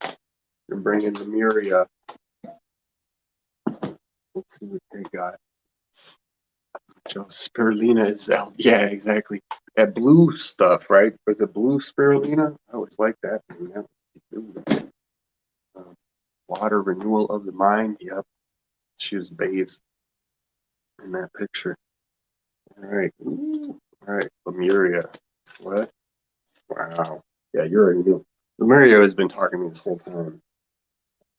We're bringing the Muria. Let's see what they got. Joe spirulina is out. Yeah, exactly. That blue stuff, right? Was it blue spirulina? I always like that. Water renewal of the mind. Yep. She was bathed in that picture. All right. Ooh. All right. Lemuria. What? Wow. Yeah, you already knew. Lemuria has been talking to me this whole time.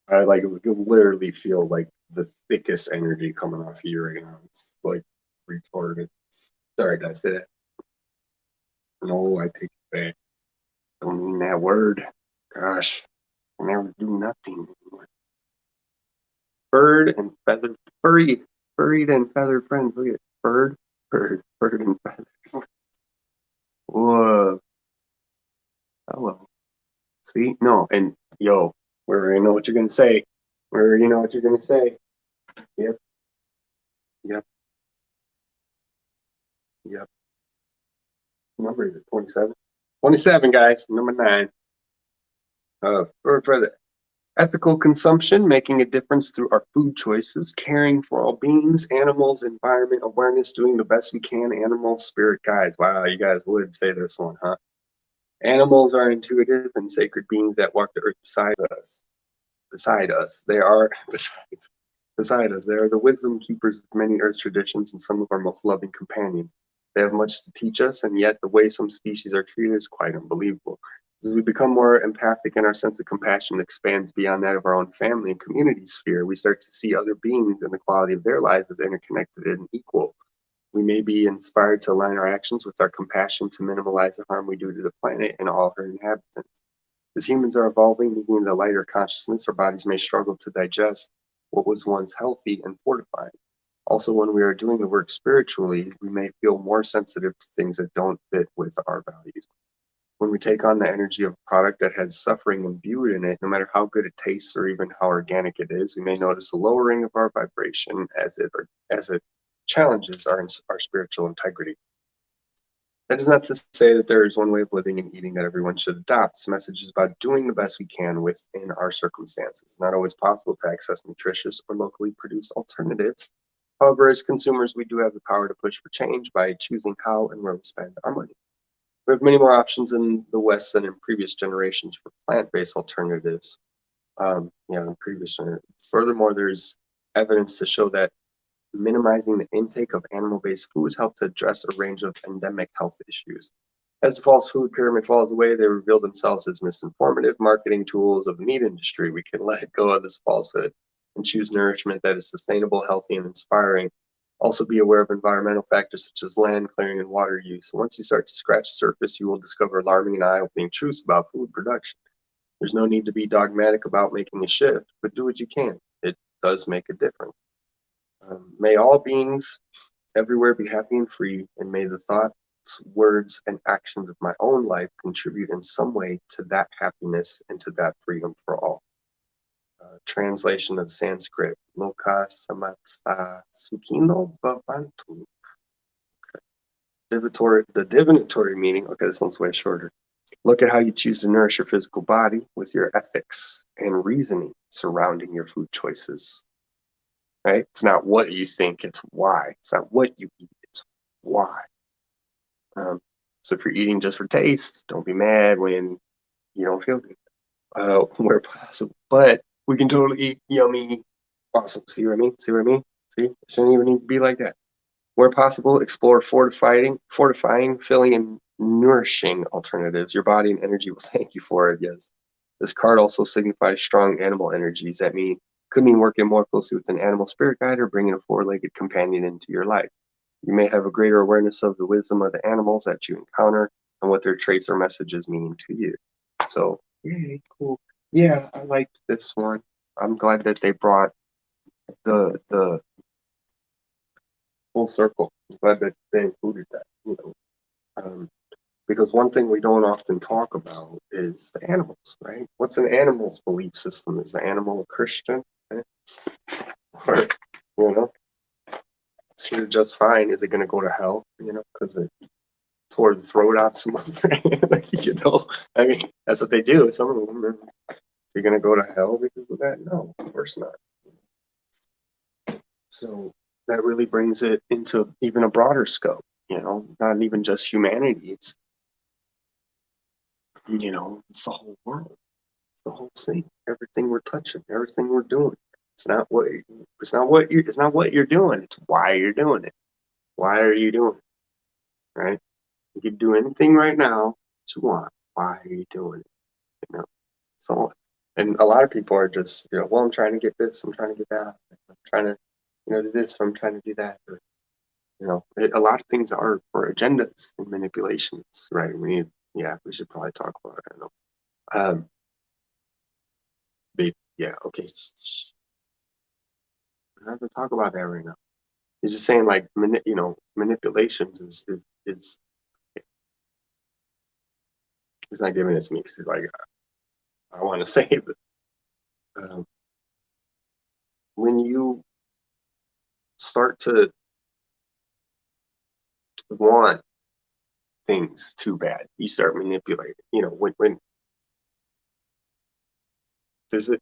I like literally feel like the thickest energy coming off of you right now. It's like retarded. Sorry, did I say that? No, I take it back. Don't mean that word. Gosh, I never do nothing anymore. Bird and feathered, furried and feathered friends. Look at it. Bird and feathered. Whoa. Hello. See? No, and yo, we already know what you're gonna say. We already know what you're gonna say. Yep, yep, yep. What number is it? 27? 27, guys. Number 9. For the ethical consumption, making a difference through our food choices, caring for all beings, animals, environment, awareness, doing the best we can, animals, spirit guides. Wow, you guys would say this one, huh? Animals are intuitive and sacred beings that walk the earth beside us. Beside us. They are beside us. They are the wisdom keepers of many earth traditions and some of our most loving companions. They have much to teach us, and yet the way some species are treated is quite unbelievable. As we become more empathic and our sense of compassion expands beyond that of our own family and community sphere, we start to see other beings and the quality of their lives as interconnected and equal. We may be inspired to align our actions with our compassion to minimize the harm we do to the planet and all her inhabitants. As humans are evolving, moving into lighter consciousness, our bodies may struggle to digest what was once healthy and fortifying. Also, when we are doing the work spiritually, we may feel more sensitive to things that don't fit with our values. When we take on the energy of a product that has suffering imbued in it, no matter how good it tastes or even how organic it is, we may notice a lowering of our vibration as it challenges our spiritual integrity. That is not to say that there is one way of living and eating that everyone should adopt. This message is about doing the best we can within our circumstances. It's not always possible to access nutritious or locally produced alternatives. However, as consumers, we do have the power to push for change by choosing how and where we spend our money. We have many more options in the West than in previous generations for plant-based alternatives. In previous generations. Furthermore, there's evidence to show that minimizing the intake of animal-based foods help to address a range of endemic health issues. As the false food pyramid falls away, they reveal themselves as misinformative marketing tools of the meat industry. We can let go of this falsehood and choose nourishment that is sustainable, healthy, and inspiring. Also be aware of environmental factors such as land clearing and water use. Once you start to scratch the surface, you will discover alarming and eye-opening truths about food production. There's no need to be dogmatic about making a shift, but do what you can. It does make a difference. May all beings everywhere be happy and free, and may the thoughts, words, and actions of my own life contribute in some way to that happiness and to that freedom for all. Translation of Sanskrit, Loka Samasta Sukhino Bhavantu. The divinatory meaning, okay, this one's way shorter. Look at how you choose to nourish your physical body with your ethics and reasoning surrounding your food choices. Right? It's not what you think, it's why. It's not what you eat, it's why. So if you're eating just for taste, don't be mad when you don't feel good. Where possible. But we can totally eat yummy, awesome. See what I mean? See what I mean? See? It shouldn't even need to be like that. Where possible, explore fortifying, filling, and nourishing alternatives. Your body and energy will thank you for it, yes. This card also signifies strong animal energies. That could mean working more closely with an animal spirit guide or bringing a four-legged companion into your life. You may have a greater awareness of the wisdom of the animals that you encounter and what their traits or messages mean to you. So, yay, cool. Yeah, I liked this one. I'm glad that they brought the full circle. I'm glad that they included that, you know. Because one thing we don't often talk about is the animals, right? What's an animal's belief system? Is the animal a Christian? Right? Or, you know, it's here just fine. Is it going to go to hell? You know, because it tore the throat out some other like, you know, I mean, that's what they do. Some of them are going to go to hell because of that? No, of course not. So that really brings it into even a broader scope, you know, not even just humanity. It's, you know, it's the whole world, the whole thing, everything we're touching, everything we're doing. It's not what you're doing. It's why you're doing it. Why are you doing it? Right? You can do anything right now that you want. Why are you doing it? You know, so, and a lot of people are just, you know, well, I'm trying to get this, I'm trying to get that, I'm trying to, you know, do this, I'm trying to do that. Or, you know, a lot of things are for agendas and manipulations, right? We should probably talk about it. I know. But yeah, okay. I have to talk about that right now. He's just saying like, you know, manipulations is he's not giving it to me because he's like, I want to say it, but when you start to want things too bad, you start manipulating. You know, when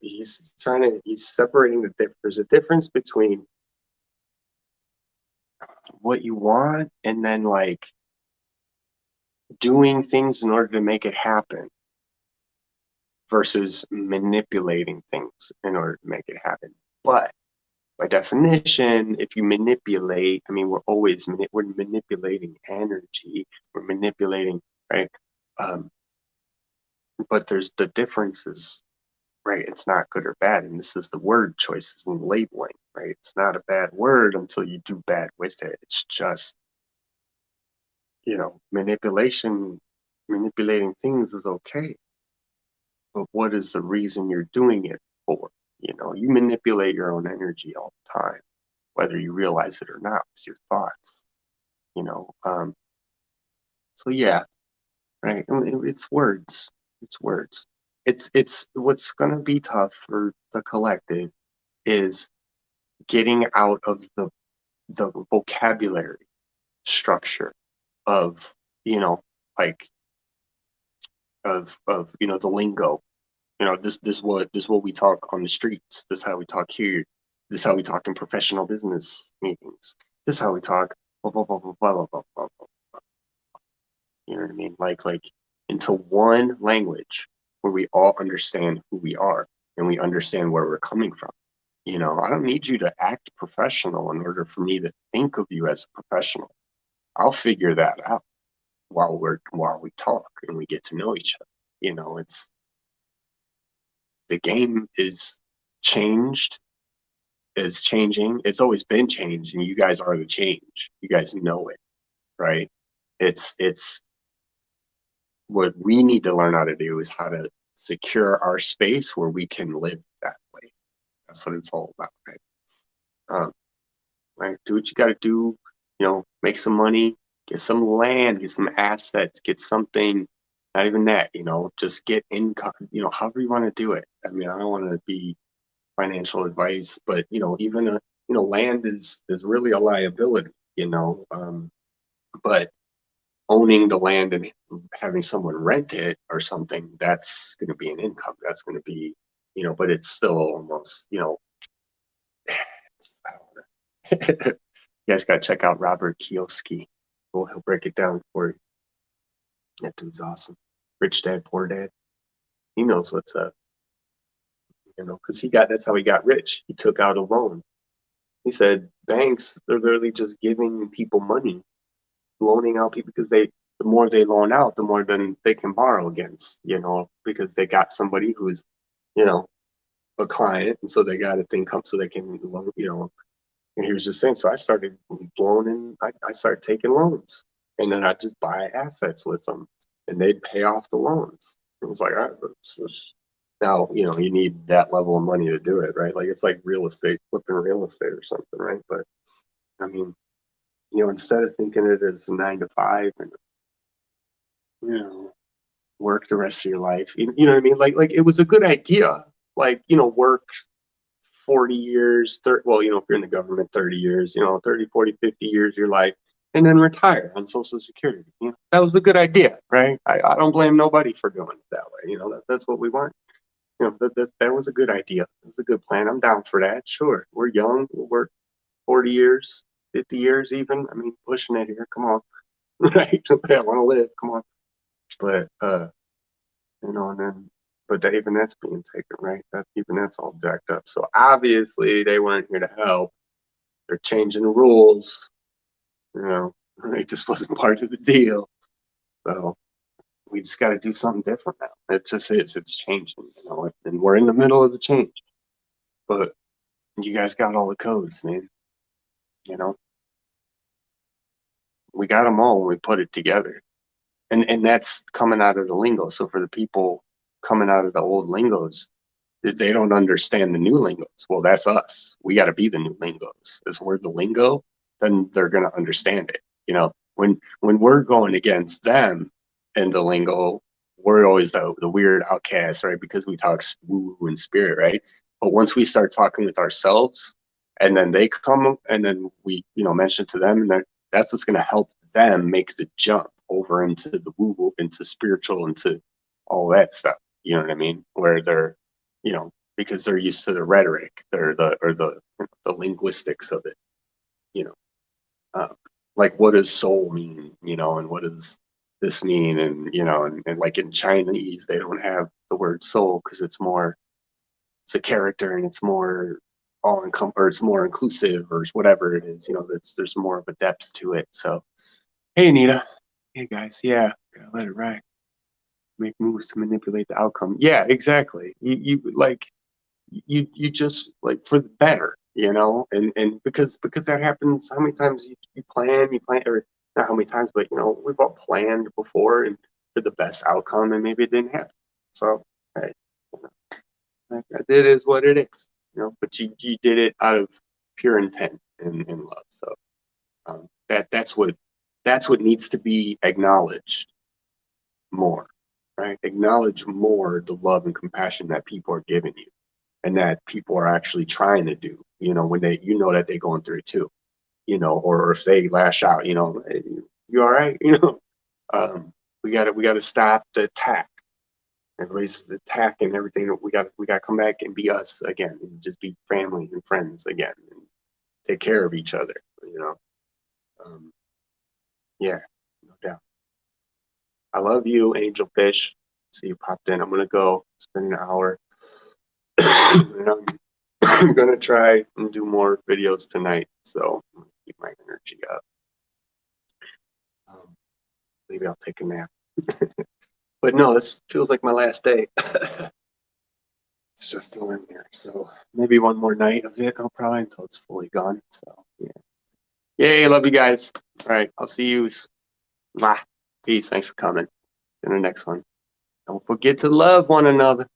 he's separating there's a difference between what you want and then like doing things in order to make it happen versus manipulating things in order to make it happen. But by definition, if you manipulate, I mean, we're manipulating energy, we're manipulating, right? Um, but there's the differences, right? It's not good or bad, and this is the word choices and labeling, right? It's not a bad word until you do bad with it. It's just, you know, manipulating things is okay, but what is the reason you're doing it for? You know, you manipulate your own energy all the time, whether you realize it or not. It's your thoughts, you know. So yeah, right. It's words. It's words. It's what's gonna be tough for the collective is getting out of the vocabulary structure of, you know, like of you know, the lingo. You know, this what we talk on the streets. This is how we talk here. This is how we talk in professional business meetings. This is how we talk. Blah blah blah blah blah blah blah blah. You know what I mean? Like into one language where we all understand who we are and we understand where we're coming from. You know, I don't need you to act professional in order for me to think of you as a professional. I'll figure that out while we talk and we get to know each other. You know, it's the game changed, is changing. It's always been changed, and you guys are the change. You guys know it, right? It's what we need to learn how to do is how to secure our space where we can live that way. That's what it's all about, right? Um, right? Do what you got to do. You know, make some money, get some land, get some assets, get something. Not even that, you know, just get income. You know, however you want to do it. I mean, I don't want to be financial advice, but you know, even you know, land is really a liability. You know, but owning the land and having someone rent it or something, that's going to be an income. That's going to be, you know, but it's still almost, you know, I don't know. You guys got to check out Robert Kiyosaki. Well, he'll break it down for you. That dude's awesome. Rich Dad, Poor Dad. He knows what's up, you know, because that's how he got rich. He took out a loan. He said banks, they're literally just giving people money, loaning out people because the more they loan out, the more then they can borrow against, you know, because they got somebody who's, you know, a client, and so they got a thing come so they can loan, you know. And he was just saying, so I started loaning, I started taking loans, and then I just buy assets with them, and they'd pay off the loans. It was like, all right, Now, you know, you need that level of money to do it, right? Like it's like real estate, flipping real estate or something, right? But I mean, you know, instead of thinking it as 9 to 5 and, you know, work the rest of your life, you know what I mean? Like it was a good idea. Like, you know, work 40 years, 30, well, you know, if you're in the government, 30 years, you know, 30, 40, 50 years of your life, and then retire on Social Security. You know, that was a good idea, right? I don't blame nobody for doing it that way. You know, that's what we want. You know, that was a good idea. It was a good plan. I'm down for that. Sure. We're young. We'll work 40 years, 50 years even. I mean, pushing it here. Come on. Right? I want to live. Come on. But, you know, and then, but that, even that's being taken, right? That even that's all jacked up. So obviously they weren't here to help. They're changing the rules. You know, right? This wasn't part of the deal. So we just got to do something different now. It just is. It's changing, you know, and we're in the middle of the change. But you guys got all the codes, man. You know, we got them all when we put it together. And that's coming out of the lingo. So for the people coming out of the old lingos, they don't understand the new lingos. Well, that's us. We got to be the new lingos. As we're the lingo, then they're going to understand it. You know, when we're going against them in the lingo, we're always the weird outcast, right? Because we talk woo and spirit, right? But once we start talking with ourselves, and then they come, and then we, you know, mention to them, and that's what's going to help them make the jump over into the woo woo, into spiritual, into all that stuff. You know what I mean? Where they're, you know, because they're used to the rhetoric, the linguistics of it, you know, like what does soul mean, you know, and what does this mean, and you know, and like in Chinese they don't have the word soul because it's a character and it's more all encompassing, or it's more inclusive, or whatever it is, you know, there's more of a depth to it. So hey Anita, hey guys, yeah, gotta let it ride, make moves to manipulate the outcome. Yeah, exactly. You like you just like for the better, you know, and because that happens. How many times you plan, or not how many times, but you know, we've all planned before and for the best outcome, and maybe it didn't happen. So hey, you know, that it is what it is, you know, but you did it out of pure intent and love. So that's what needs to be acknowledged more, right? Acknowledge more the love and compassion that people are giving you, and that people are actually trying to do, you know, when they, you know, that they're going through it too, you know, or if they lash out, you know, hey, you all right, you know, we got to stop the attack. Everybody's attacking everything. We got to come back and be us again, and just be family and friends again, and take care of each other, you know. Yeah, no doubt. I love you, Angel Fish. See you popped in. I'm gonna go spend an hour. And I'm gonna try and do more videos tonight, so I'm gonna keep my energy up. Maybe I'll take a nap. But no, this feels like my last day. It's just still in here, so maybe one more night of it. I'll probably until it's fully gone. So yeah. Yay, love you guys. All right, I'll see you. Mwah. Peace. Thanks for coming. In the next one. Don't forget to love one another.